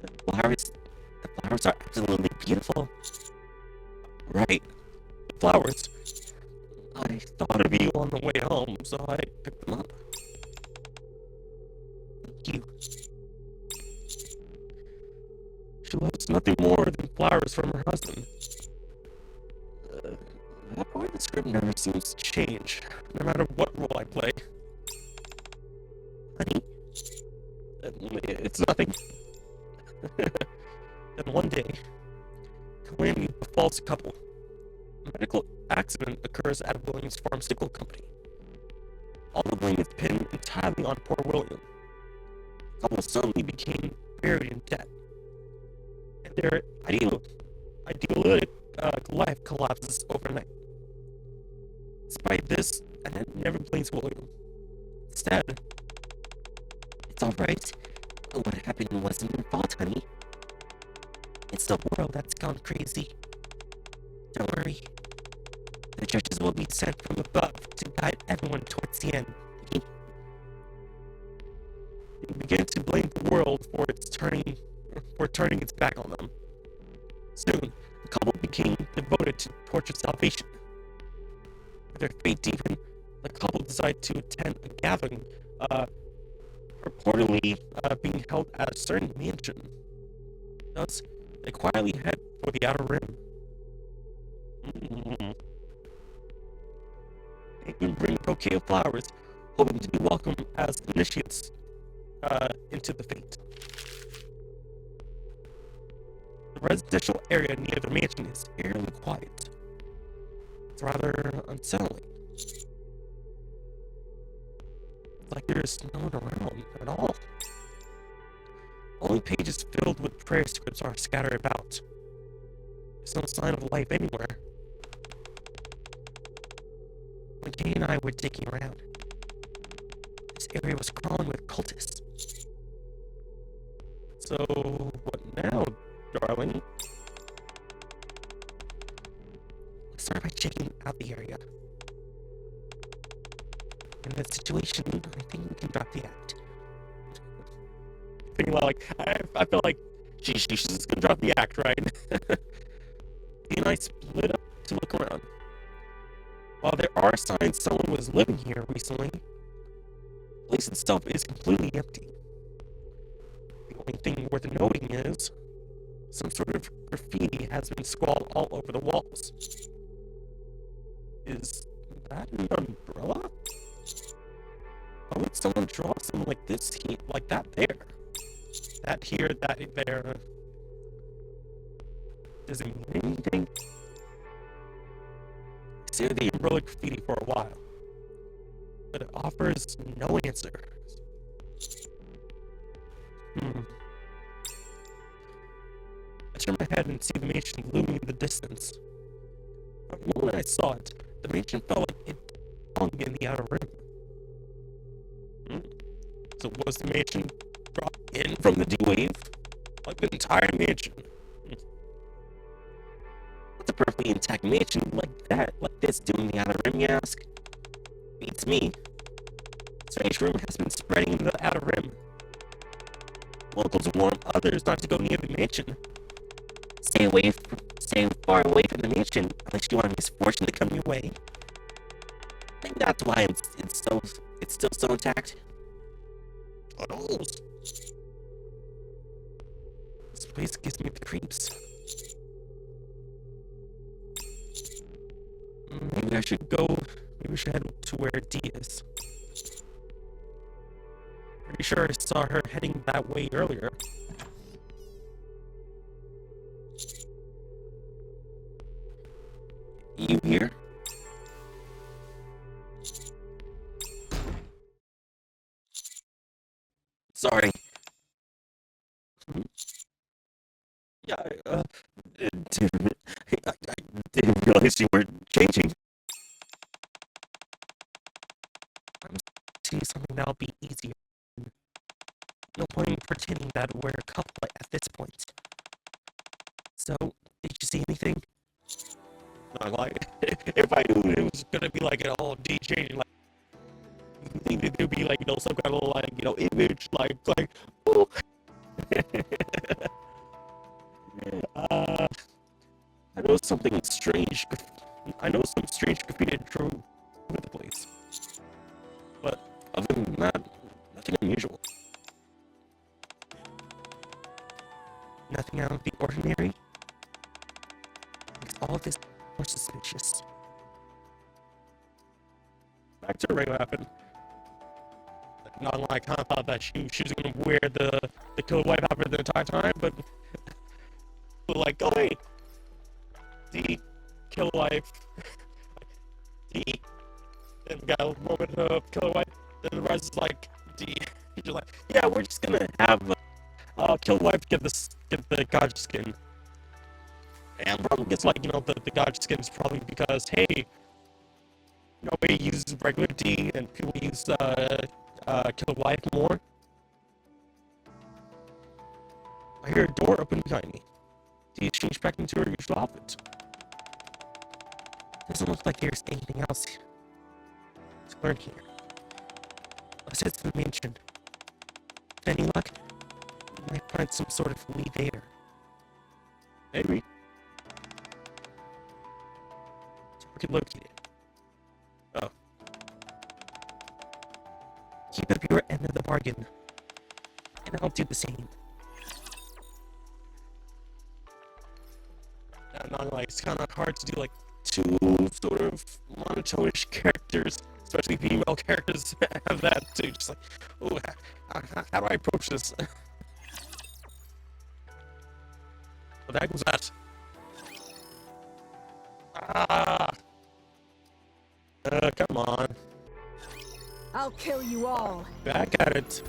[SPEAKER 1] the flowers are absolutely beautiful. Right, the flowers. I thought of you on the way home, so I picked them up. Thank you. She loves nothing more than flowers from her husband. That part of the script never seems to change, no matter what role I play. Honey, it's nothing. Then one day, calamity befalls the couple. A medical accident occurs at William's pharmaceutical company. All the blame is pinned entirely on poor William. The couple suddenly became buried in debt, and their idyllic life collapses overnight. Despite this, Annette never blames William. Instead, it's alright. What happened wasn't your fault, honey. It's the world that's gone crazy. Don't worry. The judges will be sent from above to guide everyone towards the end. They began to blame the world for turning its back on them. Soon, the couple became devoted to torture salvation. With their fate deepened, the couple decided to attend a gathering, reportedly being held at a certain mansion. Thus, they quietly head for the Outer Rim. They even bring a bouquet of flowers, hoping to be welcomed as initiates into the fate. The residential area near the mansion is eerily quiet. It's rather unsettling. It's like there's no one around at all. Only pages filled with prayer scripts are scattered about. There's no sign of life anywhere. When Kay and I were digging around, this area was crawling with cultists. So, what now, darling? Let's start by checking out the area. In that situation, I think we can drop the act. Thinking about, I feel like she's just gonna drop the act, right? He and I split up to look around. While there are signs someone was living here recently, the place itself is completely empty. The only thing worth noting is some sort of graffiti has been scrawled all over the walls. Is that an umbrella? Why would someone draw something like this here, like that there? That here, that there. Does it mean anything? I stared at the umbrella graffiti for a while, but it offers no answer. I turned my head and see the mansion looming in the distance. But the moment I saw it, the mansion felt like it hung in the Outer Rim. So was the mansion brought in from the D-Wave? Like the entire mansion? What's a perfectly intact mansion like that, like this, doing the Outer Rim, you ask? Beats me. Strange rumor has been spreading in the Outer Rim. Locals warn others not to go near the mansion. Stay far away from the mansion unless you want misfortune to come your way. Maybe that's why it's still so intact. What else? This place gives me the creeps. Maybe I should go. Maybe we should head to where D is. Pretty sure I saw her heading that way earlier. You here? Sorry. Yeah, I didn't realize you were changing. I'm seeing something that'll be easier. No point in pretending that we're a couple at this point. So, did you see anything? Not like, if I knew it was gonna be like an all DJ, like, you think that there'd be like, some kind of like, image, like, oh. I know something strange. I know some strange graffiti drove over the place. But other than that, nothing unusual. Nothing out of the ordinary. Makes all of this more suspicious. Back to Ray, what happened? Not like I kind of thought that she was gonna wear the killer wife outfit the entire time, but like, oh wait, the killer wife, the then got a moment of killer wife, then the rest is like the you're like, yeah, we're just gonna have killer wife get the god skin, and probably gets like the god skin is probably because hey, nobody uses regular D and people use killer wife more. I hear a door open behind me. D changed back into her usual outfit. Doesn't look like there's anything else to learn here. Let's head to the mansion. With any luck, we might find some sort of lead there. Maybe. So we can locate it. Oh. Keep up your end of the bargain, and I'll do the same. Not like it's kind of hard to do like two sort of monotone-ish characters, especially female characters have that too. Just like, oh, how do I approach this? What the heck was that? Come on.
[SPEAKER 7] I'll kill you all.
[SPEAKER 1] Back at it.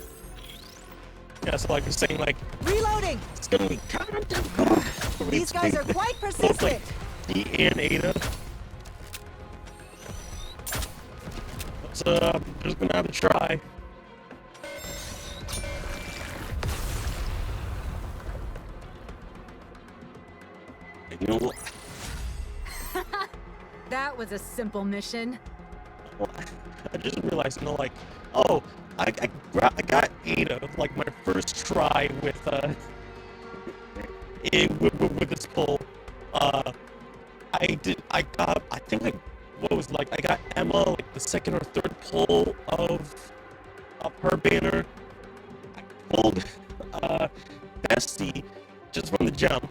[SPEAKER 1] Yeah, so like you're saying, like,
[SPEAKER 7] Reloading.
[SPEAKER 1] it's gonna be kind of difficult.
[SPEAKER 7] These guys are quite persistent.
[SPEAKER 1] Like D and Ada. So I'm just gonna have to try. And you know what?
[SPEAKER 7] That was a simple mission.
[SPEAKER 1] Well, I just realized, like, oh, I got Ada like my first try with with this pull. I got Emma like the second or third pull of her banner. I pulled Bestie just from the jump,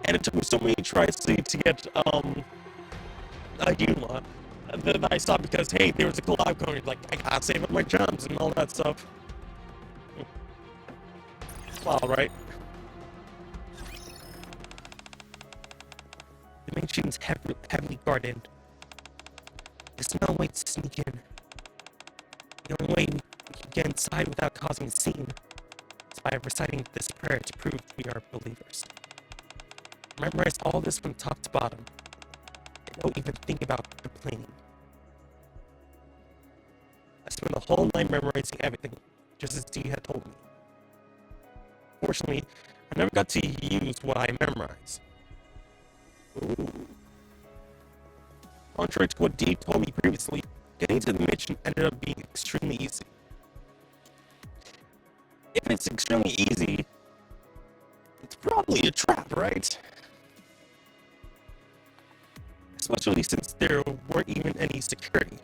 [SPEAKER 1] and it took me so many tries to get Yuma. And then I saw because hey, there was a collab going, like I gotta save up my jumps and all that stuff. Well, right. The mansion's heavily guarded. There's no way to sneak in. The only way we can get inside without causing a scene is by reciting this prayer to prove we are believers. Memorize all this from top to bottom. And don't even think about complaining. I spent the whole night memorizing everything, just as Dee had told me. Fortunately, I never got to use what I memorized. Ooh. Contrary to what Dee told me previously, getting to the mission ended up being extremely easy. If it's extremely easy, Probably a trap, right? Especially since there weren't even any security.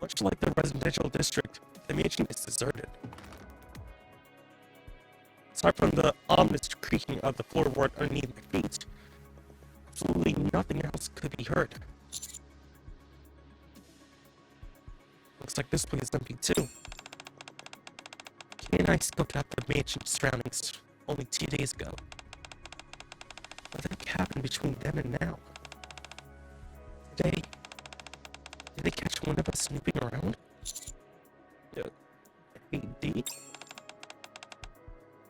[SPEAKER 1] Much like the residential district, the mansion is deserted. Aside from the ominous creaking of the floorboard underneath my feet, absolutely nothing else could be heard. Looks like this place is empty too. Kay and I scoped out the mansion surroundings only 2 days ago. Nothing happened between then and now. Today, did they catch one of us snooping around? Hey, D?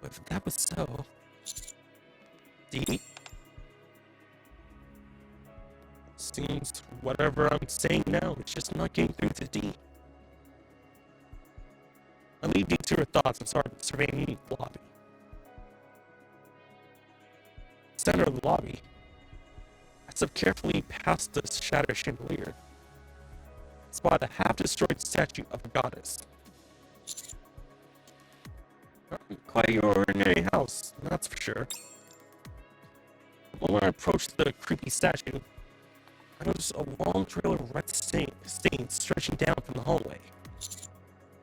[SPEAKER 1] If that was so... D? Seems whatever I'm saying now is just not getting through to D. I'll leave you to your thoughts and start surveying the lobby. Center of the lobby. I step carefully past the shattered chandelier. Spot a half-destroyed statue of a goddess. Not quite your ordinary house, that's for sure. When I approached the creepy statue, I noticed a long trail of red stains stretching down from the hallway.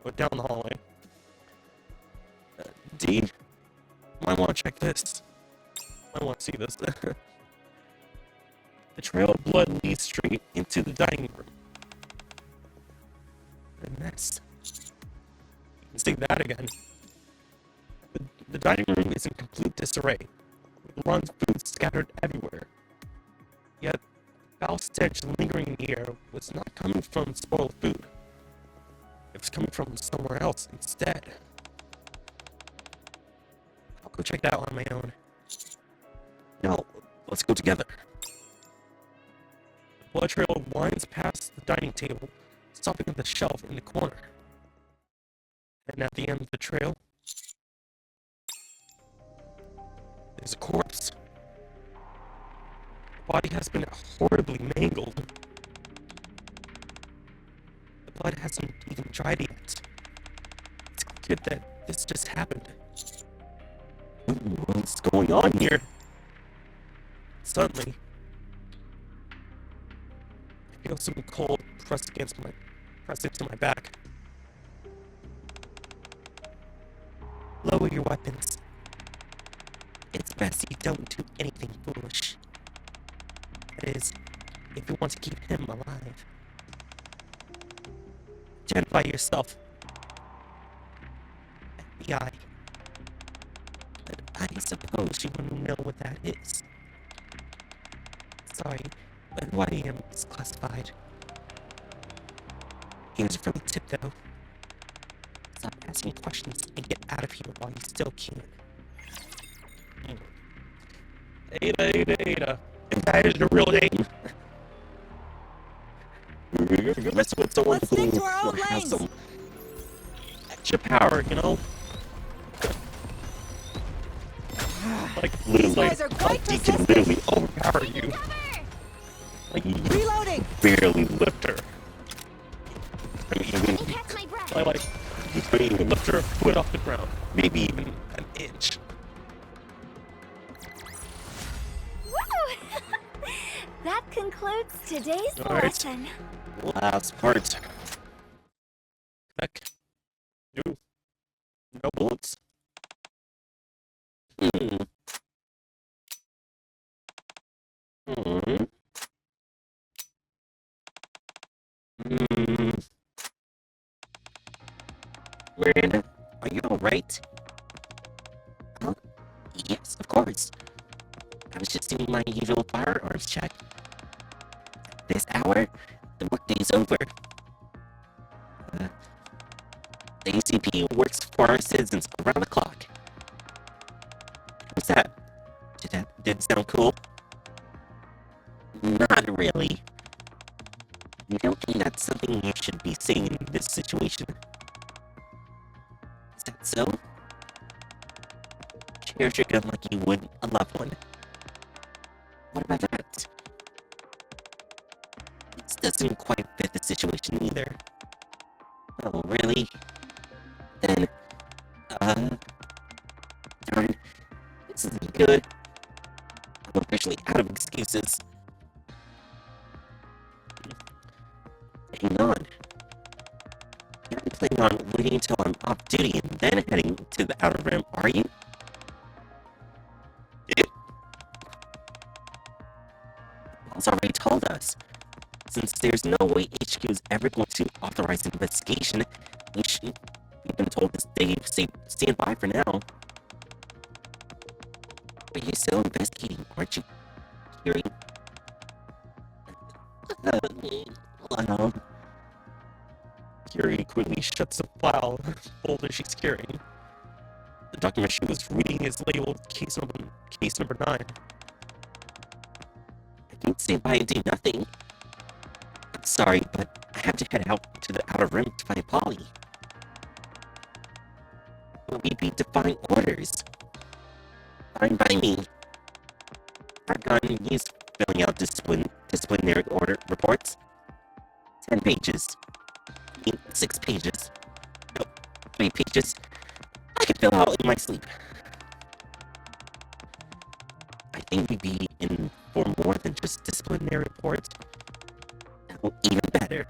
[SPEAKER 1] Or down the hallway. D, might want to check this. I want to see this. The trail of blood leads straight into the dining room. A mess. You can say that again. The dining room is in complete disarray, with Ron's food scattered everywhere. Yet, foul stench lingering in the air was not coming from spoiled food. It was coming from somewhere else instead. I'll go check that out on my own. No, let's go together. The blood trail winds past the dining table, stopping at the shelf in the corner. And at the end of the trail, there's a corpse. The body has been horribly mangled. The blood hasn't even dried yet. It's clear that this just happened. What's going on here? Suddenly, I feel something cold pressed into my back. Lower your weapons. It's best you don't do anything foolish. That is, if you want to keep him alive. Identify yourself. FBI. But I suppose you want to know what that is. Sorry, but who I am is classified. Here's a friendly tip, though. Stop asking questions and get out of here while you still can. Ada. If that is your real name. You're messing with someone
[SPEAKER 7] Let's stick
[SPEAKER 1] who
[SPEAKER 7] to our own
[SPEAKER 1] has
[SPEAKER 7] lanes.
[SPEAKER 1] some extra power, you know? Like, literally,
[SPEAKER 7] guys are quite
[SPEAKER 1] he can
[SPEAKER 7] persistent.
[SPEAKER 1] literally overpower you. Like, you
[SPEAKER 7] Reloading.
[SPEAKER 1] barely lift her. I mean,
[SPEAKER 5] Let me catch my breath.
[SPEAKER 1] I like, you couldn't even lift her a foot off the ground. Maybe even an inch.
[SPEAKER 5] Woo! That concludes today's
[SPEAKER 1] Alright.
[SPEAKER 5] lesson.
[SPEAKER 1] Last part. Heck. No. No bullets. Miranda, are you alright? Oh, yes, of course. I was just doing my usual firearms check. This hour, the workday's over. The ACP works for our citizens around the clock. What's that? Did it sound cool? Not really. I don't think that's something you should be saying in this situation. Is that so? Cherish your gun like you would a loved one. What about that? This doesn't quite fit the situation either. Oh, really? Then,
[SPEAKER 8] going on? You're not planning on waiting until I'm off duty and then heading to the Outer Rim, are you? Paul's already told us. Since there's no way HQ is ever going to authorize an investigation, we've been told to stand by for now. But you're still investigating, aren't you, Kiri? Kiri quickly shuts the file folder she's carrying. The document she was reading is labeled case number 9. I can't stand by and do nothing. I'm sorry, but I have to head out to the Outer Rim to find Polly. We'd be defying orders. Fine by me. Argon used filling out disciplinary order reports. 10 pages. 6 pages. No, 3 pages. I could fill out in my sleep. I think we'd be in for more than just disciplinary reports. Oh, even better.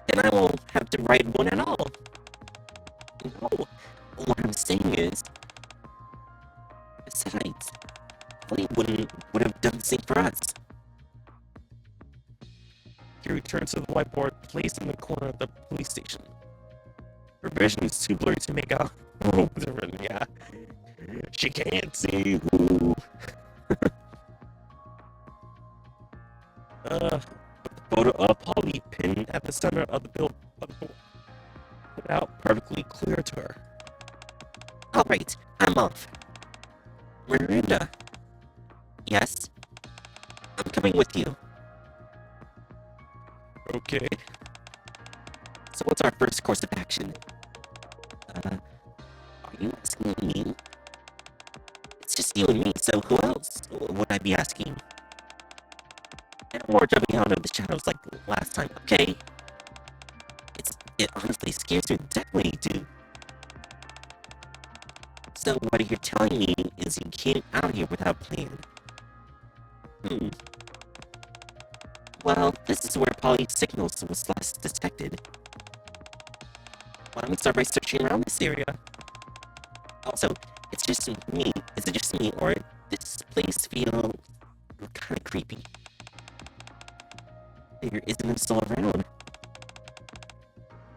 [SPEAKER 8] Then I won't have to write one at all. No, what I'm saying is, besides, Polly would have done the same for us. He returns to the whiteboard placed in the corner of the police station. Her vision is too blurry to make out. Oh, yeah. She can't see who. The photo of Polly pinned at the center of the board put out perfectly clear to her. Alright, I'm off. Miranda. Yes? I'm coming with you. Okay. So what's our first course of action? Are you asking me? It's just you and me, so who else would I be asking? No more jumping out of the shadows like last time, okay? It honestly scares me definitely, dude. So what you're telling me is you came out here without a plan. Well, this is where Polly's signals was last detected. Why don't we start by searching around this area? Also, it's just me. Is it just me, or does this place feel kind of creepy? There isn't a soul around.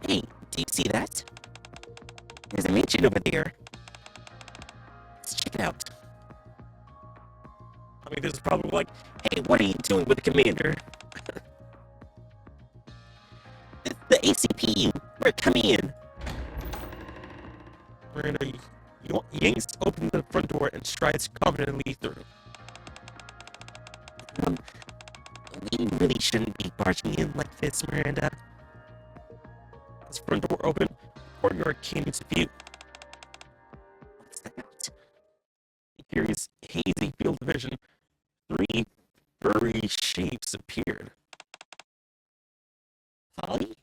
[SPEAKER 8] Hey, do you see that? There's a mansion over there. Let's check it out. I mean, this is probably like, hey, what are you doing with the commander? The ACP, we're coming in. Miranda yanks open the front door and strides confidently through. We really shouldn't be barging in like this, Miranda. As the front door opened, the courtyard came into view. What's that? Kiri's hazy field of vision. 3 furry shapes appeared. Polly?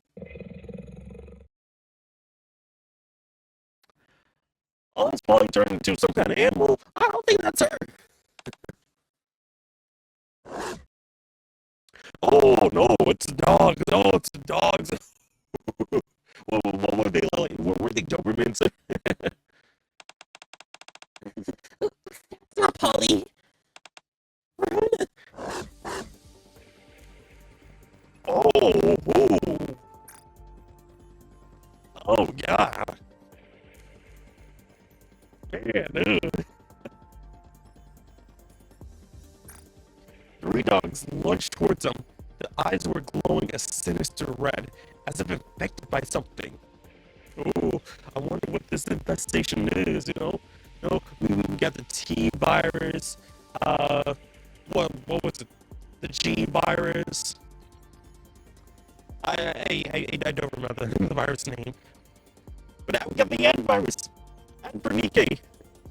[SPEAKER 8] Oh, is Polly turned into some kind of animal? I don't think that's her. Oh no, it's the dogs. Oh, it's the dogs. What were they like? What were they, Dobermans? It's not Polly. Oh, whoa. Oh, God. Man, 3 dogs lunged towards him. The eyes were glowing a sinister red, as if infected by something. Oh, I wonder what this infestation is, you know? We got the T virus, what was it? The G virus. I don't remember the virus name. But now we got the N virus. And Bernike,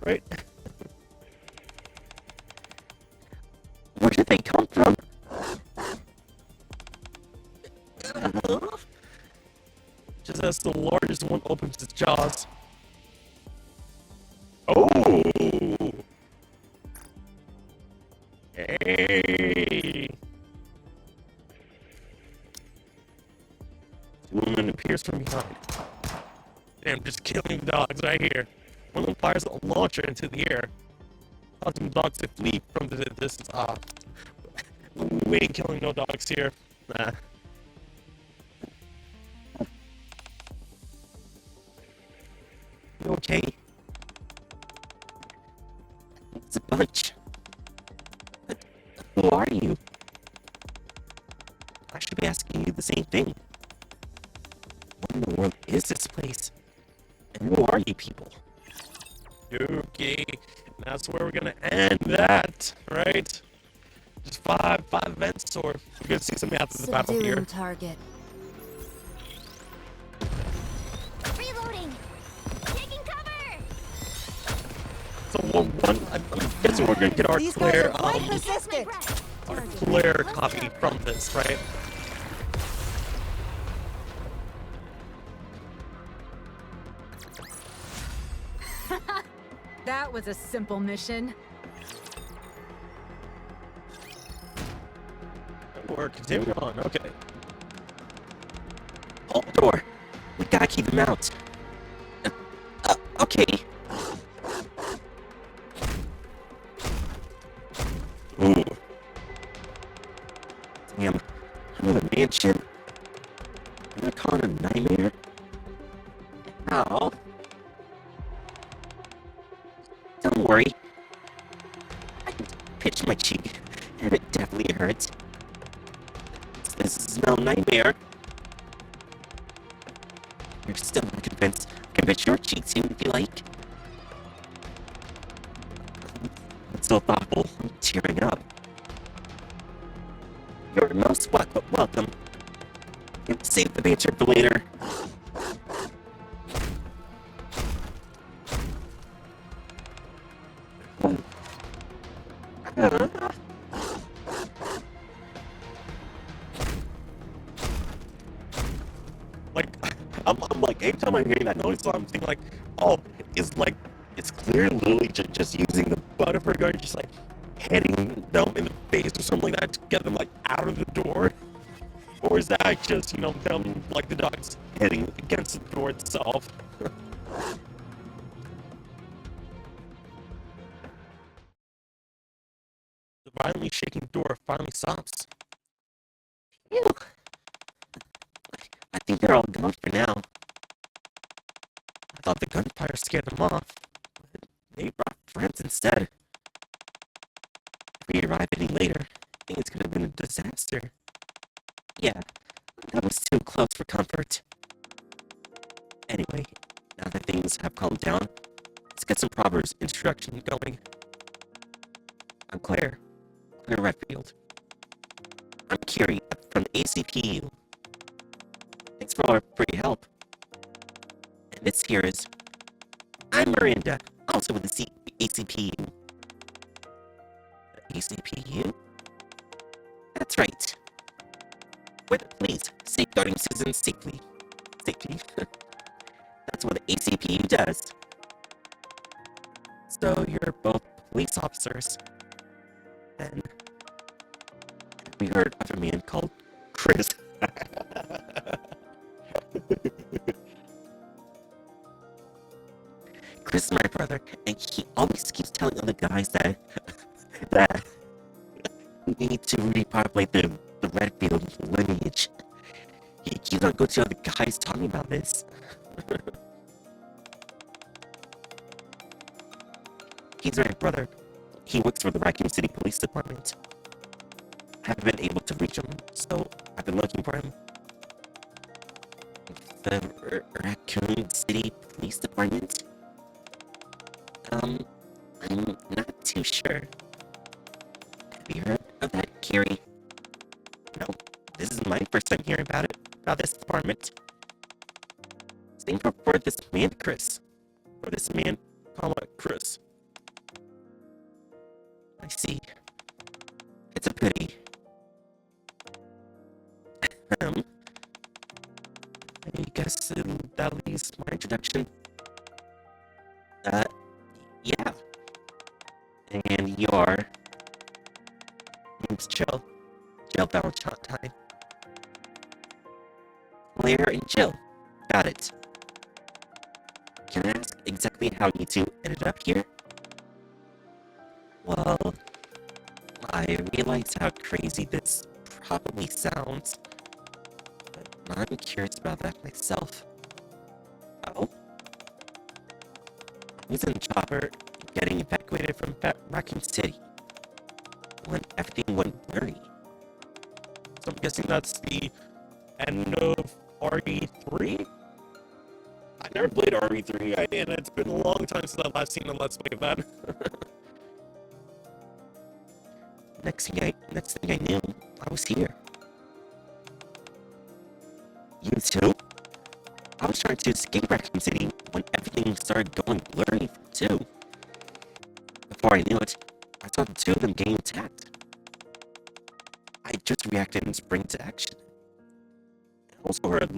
[SPEAKER 8] right? Where did they come from? Just as the largest one opens its jaws. Oh! Hey!
[SPEAKER 1] appears from behind. Damn, just killing the dogs right here. One of them fires a launcher into the air, causing the dogs to flee from the distance. We ain't killing no dogs here. Nah.
[SPEAKER 8] You okay? It's a bunch. But who are you? I should be asking you the same thing. What in the world is this place? And who are you people?
[SPEAKER 1] Okay, that's where we're gonna end that, right? Just five events, or we're gonna see some after the battle here.
[SPEAKER 6] Subduing target.
[SPEAKER 5] Reloading. Taking cover.
[SPEAKER 1] So I'm guessing we're gonna get our
[SPEAKER 7] These guys
[SPEAKER 1] Claire,
[SPEAKER 7] are quite persistent.
[SPEAKER 1] our Claire copy from this, right?
[SPEAKER 7] That was a simple mission.
[SPEAKER 1] We're continuing on, okay.
[SPEAKER 8] Hold the door. We gotta keep him out. Okay. Ooh. Damn. Another mansion. Am I calling it a nightmare? Ow. Don't worry. I pinched my cheek, and it definitely hurts. This is no nightmare. You're still not convinced. I can pinch your cheeks if you like. It's so thoughtful. I'm tearing up. You're most welcome. Save the banter for later.
[SPEAKER 1] Like, I'm like, every time I'm hearing that noise, I'm thinking like, oh, it's clearly just using the butt of her gun, just like hitting them in the face or something like that to get them like out of the door. Or is that just, you know, them like the dogs hitting against the door itself? The violently shaking door finally stops.
[SPEAKER 8] Phew. I think they're all gone for now.
[SPEAKER 1] I thought the gunfire scared them off, but they brought friends instead. If we arrive any later, I think it's gonna have been a disaster.
[SPEAKER 8] Yeah, that was too close for comfort. Anyway, now that things have calmed down, let's get some proper instruction going. I'm Claire Redfield. I'm Kiri from the ACPU. Thanks for your help. And this here is... I'm Miranda, also with the ACPU. ACPU? That's right. We're the police, safeguarding citizens safely. Safety. That's what the ACPU does. So you're both police officers. Then we heard of a man called Chris. Chris is my brother, and he always keeps telling other guys that we need to repopulate the Redfield lineage. He keeps on going to other guys talking about this. He's my brother. He works for the Raccoon City Police Department. I haven't been able to reach him, so I've been looking for him. The Raccoon City Police Department? I'm not too sure. Have you heard of that, Kiri? No, this is my first time hearing about this department. Same for this man, Chris.
[SPEAKER 1] For this man, Chris.
[SPEAKER 8] I see. It's a pity. I guess that leaves my introduction. Yeah. And your name's Jill Valentine. Claire and Jill. about it. Can I ask exactly how you two ended up here? Well, I realize how crazy this probably sounds, but I'm curious about that myself. Oh? I was in the chopper getting evacuated from Raccoon City when everything went blurry.
[SPEAKER 1] So I'm guessing that's the end of RE3? I never played RE3, and it's been a long time since I've last seen a Let's Play of that.
[SPEAKER 8] Next thing I knew, I was here. You too? I was trying to escape Raccoon City when everything started going blurry too. Before I knew it, I saw the two of them getting attacked. I just reacted and sprang to action.
[SPEAKER 1] I also heard,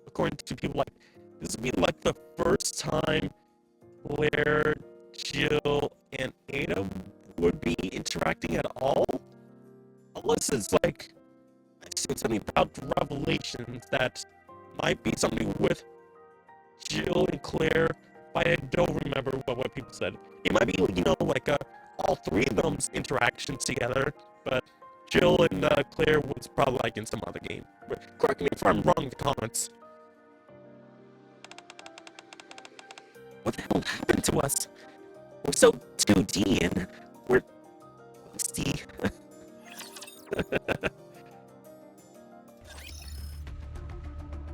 [SPEAKER 1] according to people, like, this would be like the first time where Jill and Ada would be interacting at all. Unless it's like, I've seen something about the revelations that might be something with Jill and Claire, but I don't remember what people said. It might be, you know, like all three of them's interactions together, but Jill and Claire was probably like in some other game. But correct me if I'm wrong in the comments.
[SPEAKER 8] What the hell happened to us? We're so 2D and we're ghosty.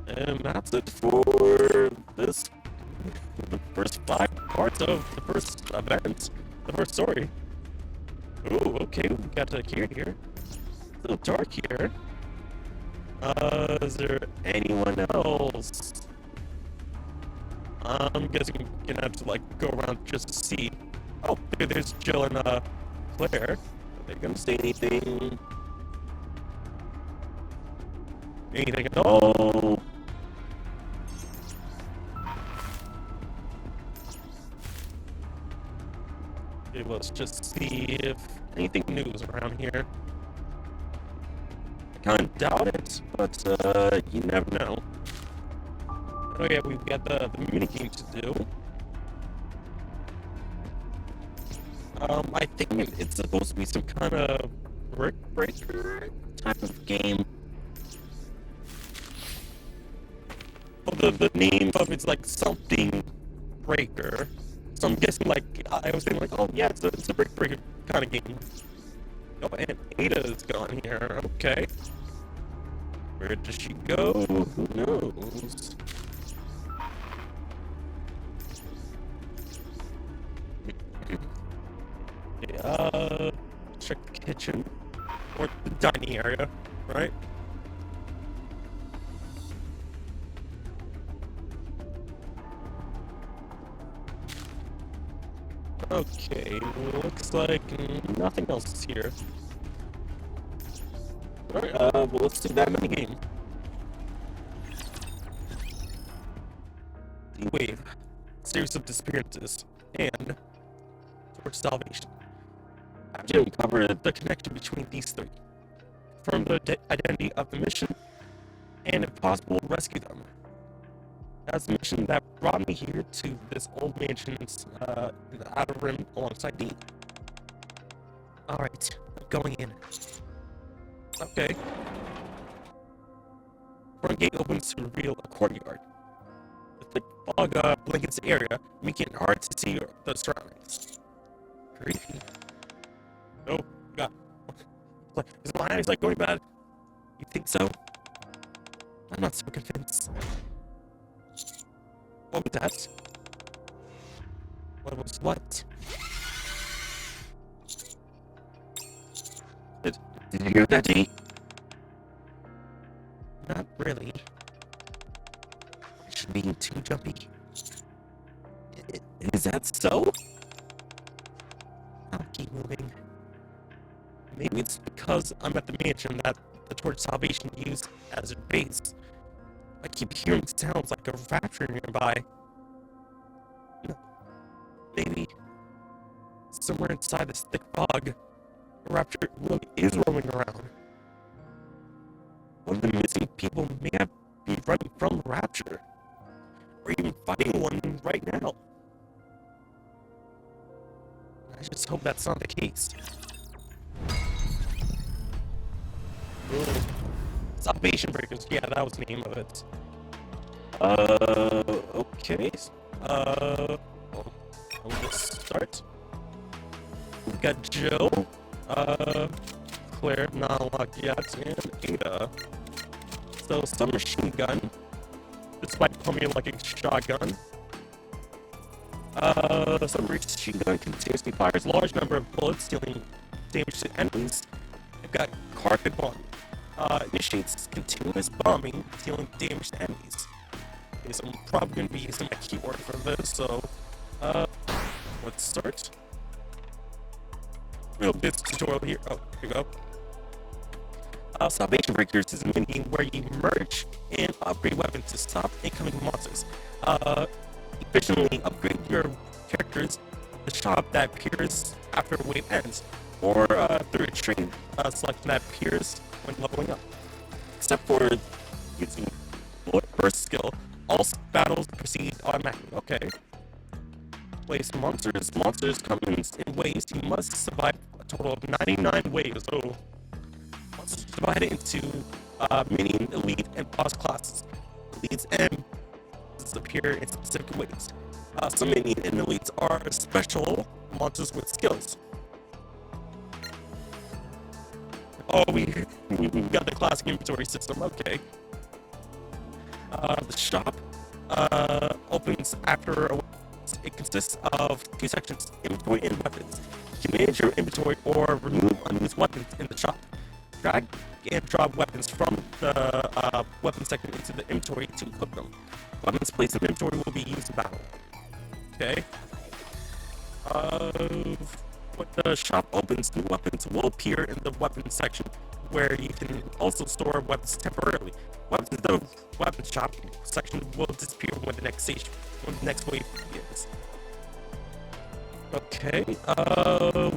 [SPEAKER 1] And that's it for this, the first 5 parts of the first event, the first story. Ooh, okay, we got a key here. It's a little dark here. Is there anyone else? I'm guessing you're gonna have to like go around just to see. Oh, there's Jill and Claire. Are they gonna say anything? Anything at all? Okay, let's just see if anything new is around here. I kind of doubt it, but you never know. Oh yeah, we've got the mini game to do. I think it's supposed to be some kind of brick breaker type of game. Well, the name of it's like something breaker. So I'm guessing like I was thinking like, oh yeah, it's a brick breaker kind of game. Oh, and Ada is gone here. Okay. Where does she go? Who knows? Okay, check the kitchen. Or the dining area, right? Okay, looks like nothing else is here. Alright, well, let's do that minigame. The Wave, series of disappearances, and towards salvation. I have to uncover the connection between these three, confirm the identity of the mission, and if possible, rescue them. That's the mission that brought me here to this old mansion's in the Outer Rim alongside Dean. Alright, I'm going in. Okay. Front gate opens to reveal a courtyard. The thick fog blankets the area, making it hard to see the surroundings. Creepy. Oh, God. Is my eyes like going bad? You think so? I'm not so convinced. What was that? What was what? Did you hear that, G? Not really. She's being too jumpy. Is that so? I'll keep moving. Maybe it's because I'm at the mansion that the Torch Salvation used as a base. I keep hearing sounds like a rapture nearby. No. Maybe somewhere inside this thick fog, a rapture really is roaming around. One of the missing people may have been running from the rapture.
[SPEAKER 8] future. Or even fighting one right now. I just hope that's not the case. Ooh. Salvation Breakers, yeah, that was the name of it. Okay. Well, let's start. We've got Joe, Claire, not unlocked yet, and Ada. So, some machine gun, despite becoming like a shotgun. Some machine gun continuously fires a large number of bullets, dealing damage to enemies. We've got carpet bomb. Initiates continuous bombing, dealing damage to enemies. Okay, so I'm probably going to be using my keyboard for this, so, let's start. Real bit tutorial here. Oh, here we go. Salvation Breakers is a mini where you merge and upgrade weapons to stop incoming monsters. Efficiently upgrade your characters the shop that appears after a wave ends, or through a train selection that appears when leveling up. Except for using bullet burst skill, all battles proceed automatically. Okay. Waves monsters. Monsters come in waves. You must survive a total of 99 waves. Oh. Monsters are divided into mini, elite, and boss classes. Elites and appear in specific ways. Some mini and elites are special monsters with skills. Oh, we got the classic inventory system. Okay. The shop opens after a. It consists of two sections: inventory and weapons. You can manage your inventory or remove unused weapons in the shop. Drag and drop weapons from the weapon section into the inventory to equip them. Weapons placed in the inventory will be used in battle. Okay. When the shop opens, new weapons will appear in the weapons section, where you can also store weapons temporarily. Weapons in the weapons shop section will disappear when the next wave begins. Okay,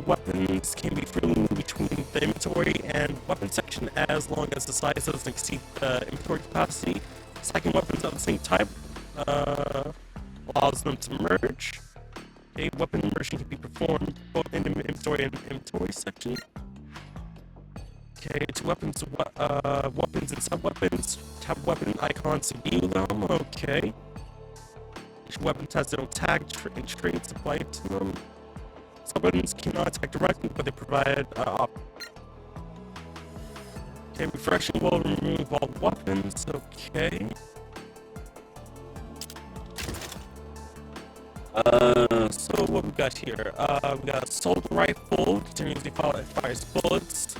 [SPEAKER 8] weapons can be free between the inventory and weapon section as long as the size doesn't exceed the inventory capacity. Stacking weapons of the same type allows them to merge. A weapon immersion can be performed both in the inventory and inventory section. Okay, to weapons, weapons and sub-weapons, tap weapon icons to view them. Okay. Each weapon has their own tag and traits applied to them. Some weapons cannot attack directly, but they provide okay, refreshing will remove all weapons. Okay. So what we got here? We got assault rifle, continuously fires bullets.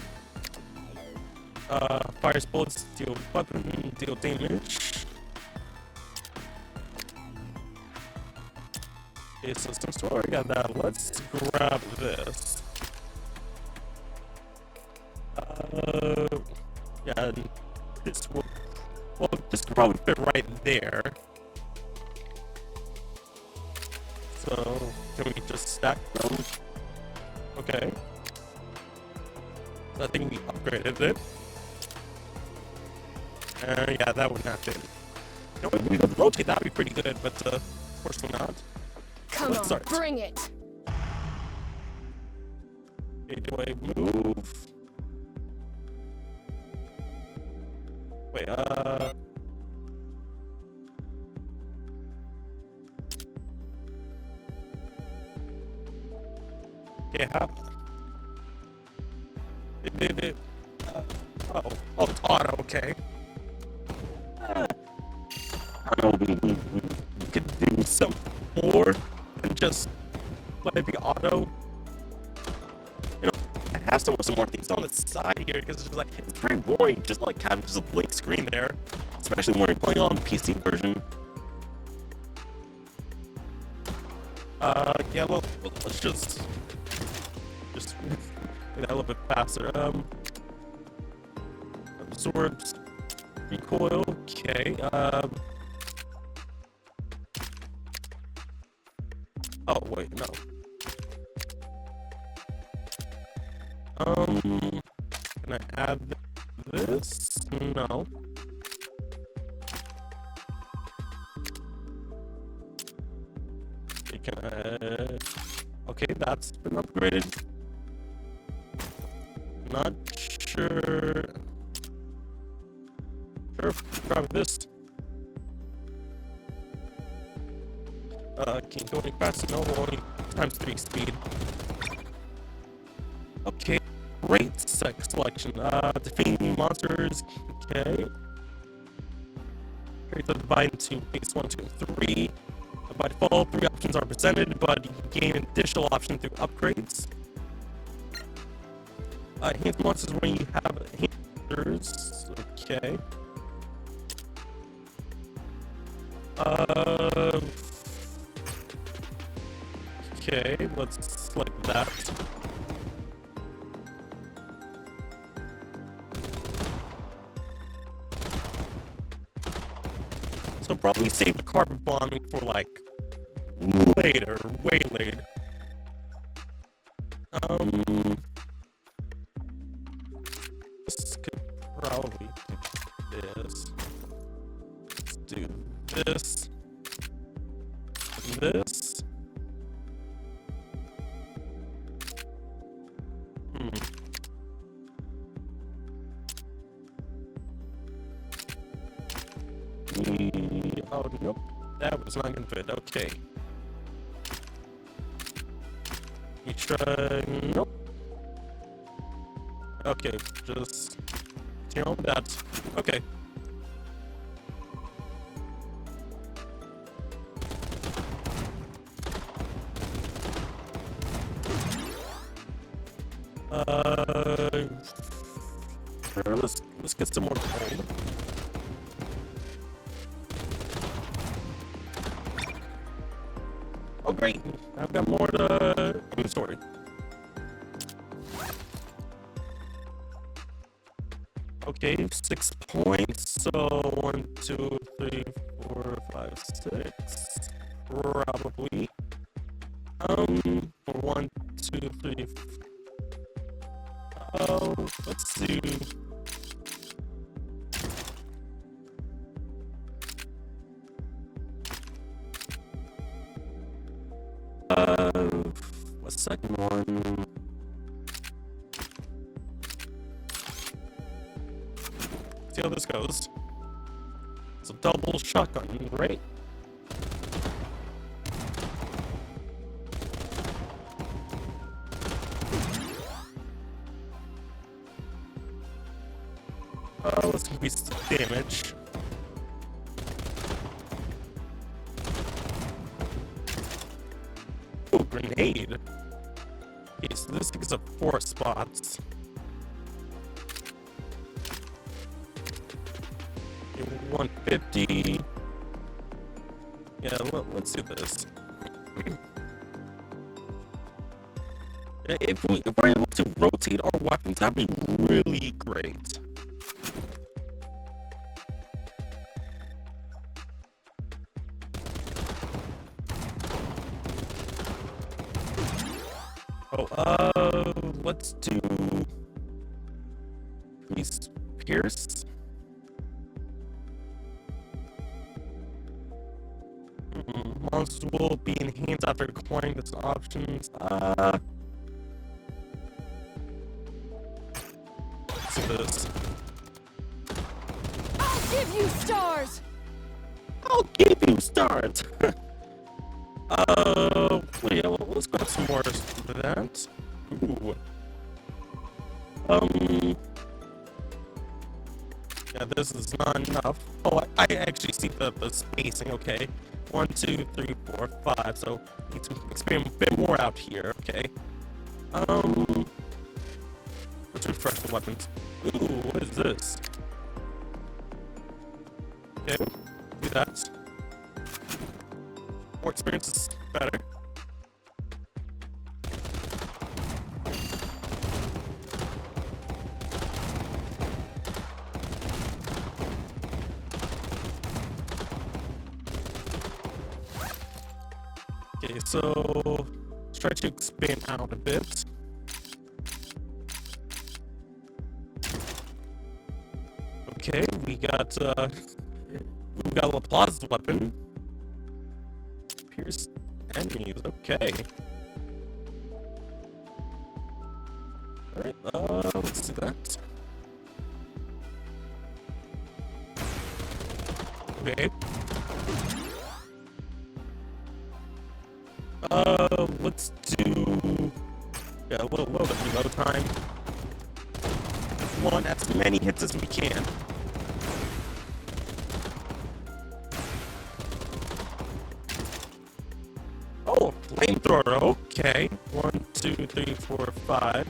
[SPEAKER 8] Fires bullets, deal weapon, deal damage. Okay, system store, I got that. Let's grab this. Yeah, this will, well, this could probably fit right there. So, can we just stack them? Okay. So I think we upgraded it. Yeah, that would not fit. You know, if we could rotate, that would be pretty good, but unfortunately not.
[SPEAKER 7] Come
[SPEAKER 8] Let's
[SPEAKER 7] on,
[SPEAKER 8] start.
[SPEAKER 7] bring it.
[SPEAKER 8] Okay, do I move? Wait, okay, how? Oh, it's auto, okay. I don't know, we could do some more than just let it be auto. You know, I have some more things on the side here because it's just like, it's pretty boring just like having just a blank screen there, especially when you're playing on the PC version. Yeah, well, let's just do that a little bit faster. Absorbs recoil, okay. Oh wait, no. Can I add this? No.
[SPEAKER 1] Okay, that's been upgraded. Not sure. Grab this. Can't go any faster. No, only times 3 speed. Okay, great selection. Defeating monsters. Okay. Here to divide into phase 1, 2, and 3. By default, 3 options are presented, but you can gain an additional option through upgrades. Enhance monsters when you have enhancers. Okay. Okay, let's select that. So probably save the carpet bombing for like later, way later. This could probably do this. Let's do this. This. Oh, nope. That was not gonna fit. Okay. You try. Nope. Okay, just. You know, that's. Okay. Sure, let's get some more gold. Oh great, I've got more to inventory. Okay, 6 points. So 1, 2, 3, 4, 5, 6. Probably. 1, 2, 3. Oh, let's see. What's the second one? See how this goes. It's a double shotgun, right? Let's increase the damage. Oh, grenade. Okay, so this takes up 4 spots. Okay, 150. Yeah, let's do this. If we're able to rotate our weapons, that'd be really great. Oh, let's do Priest Pierce. Monsters will be enhanced after acquiring this options. Let's do this.
[SPEAKER 7] I'll give you stars!
[SPEAKER 1] I'll give you stars! Yeah, let's grab some more for that. Ooh. Yeah, this is not enough. Oh, I actually see the spacing, okay. 1, 2, 3, 4, 5, so need to expand a bit more out here, okay. Let's refresh the weapons. Ooh, what is this? Okay, do that. More experience is better. Okay, so let's try to expand out a bit. Okay, we got LaPlace's weapon. Pierce enemies. Okay. Alright, let's do that. Okay. Let's do a little bit of reload time. We want as many hits as we can. Oh, flamethrower. Okay. 1, 2, 3, 4, 5.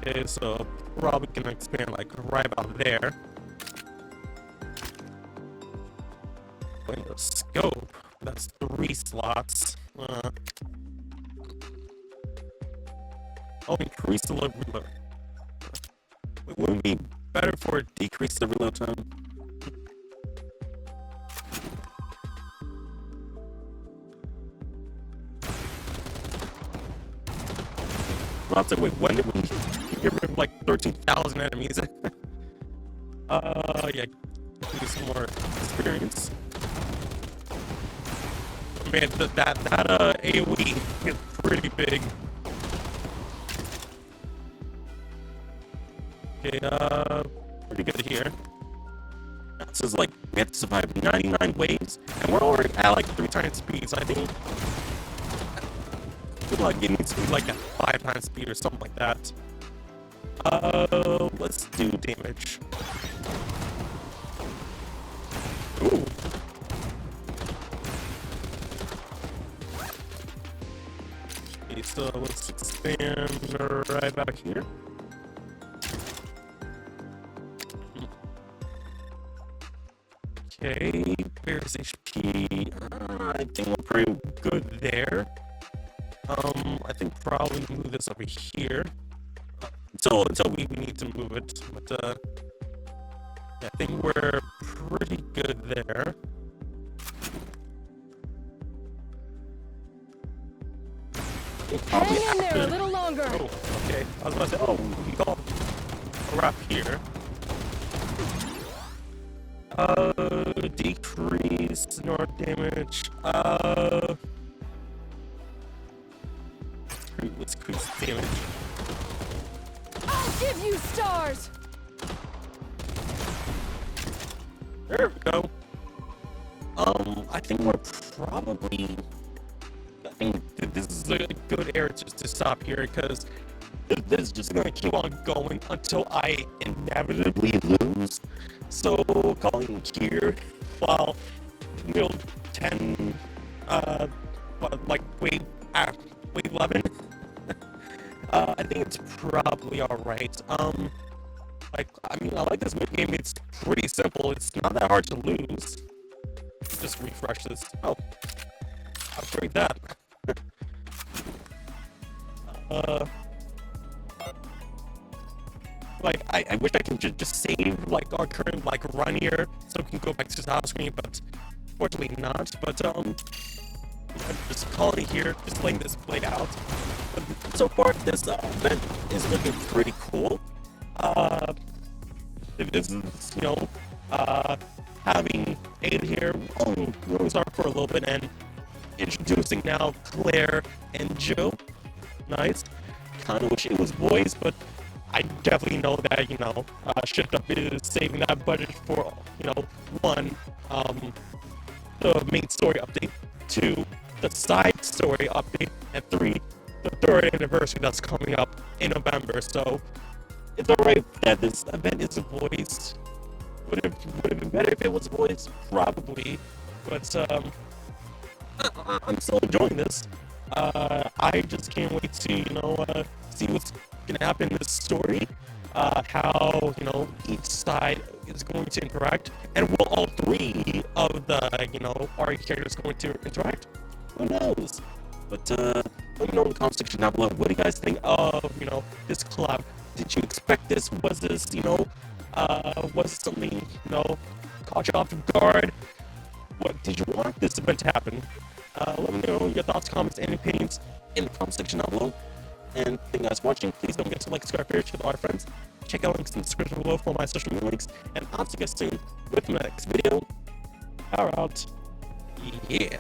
[SPEAKER 1] Okay, so probably gonna expand like right about there. Playing the scope. That's 3 slots. Oh, increase the reload. Wouldn't it be better for it decrease the reload time? Well, I'll say, wait, when did we get rid of like 13,000 enemies? Yeah, do some more experience. Man, that AoE is pretty big. Okay, pretty good here. This is like, we have to survive 99 waves, and we're already at like 3 times speed, so I think I feel like it needs to be like at 5 times speed or something like that. Let's do damage. Ooh. Okay, so let's expand right back here. Okay, where's HP? I think we're pretty good there. I think probably move this over here. Until we need to move it, but yeah, I think we're pretty good there.
[SPEAKER 7] Hang in there a little longer.
[SPEAKER 1] Oh, okay. I was about to say, oh, we got a wrap here. Decrease north damage. Let's increase damage.
[SPEAKER 7] I'll give you stars.
[SPEAKER 1] There we go. I think we're probably. I think this is a good area just to stop here because this is just gonna keep on going until I inevitably lose. So calling here, while 10, like wave 11. I think it's probably all right. Like, I mean, I like this game. It's pretty simple. It's not that hard to lose. Just refresh this. Oh, upgrade that. Like, I wish I can just save like our current like run here, so we can go back to the house screen, but fortunately not. But I'm just calling it here, just letting this play out. But so far, this event is looking pretty cool. This is, you know, having Ada here, we start for a little bit, and introducing now Claire and Joe. Nice. Kind of wish it was boys, but I definitely know that, you know, Shift Up is saving that budget for, you know, 1, the main story update, 2, the side story update, and 3, the 3rd anniversary that's coming up in November. So it's alright that this event is voiced. Would it have been better if it was voiced? Probably. But I'm still enjoying this. I just can't wait to, you know, see what's gonna happen in this story. How, you know, each side is going to interact, and will all 3 of the, you know, our characters going to interact? Who knows? But let me know in the comment section down below. What do you guys think of, you know, this collab? Did you expect this? Was this, you know, was it something, you know, caught you off guard? What did you want this event to happen? Let me know your thoughts, comments, and opinions in the comment section down below. And thank you guys for watching. Please don't forget to like, subscribe, share with all your friends. Check out links in the description below for my social media links. And I'll see you guys soon with my next video. Power out. Yeah.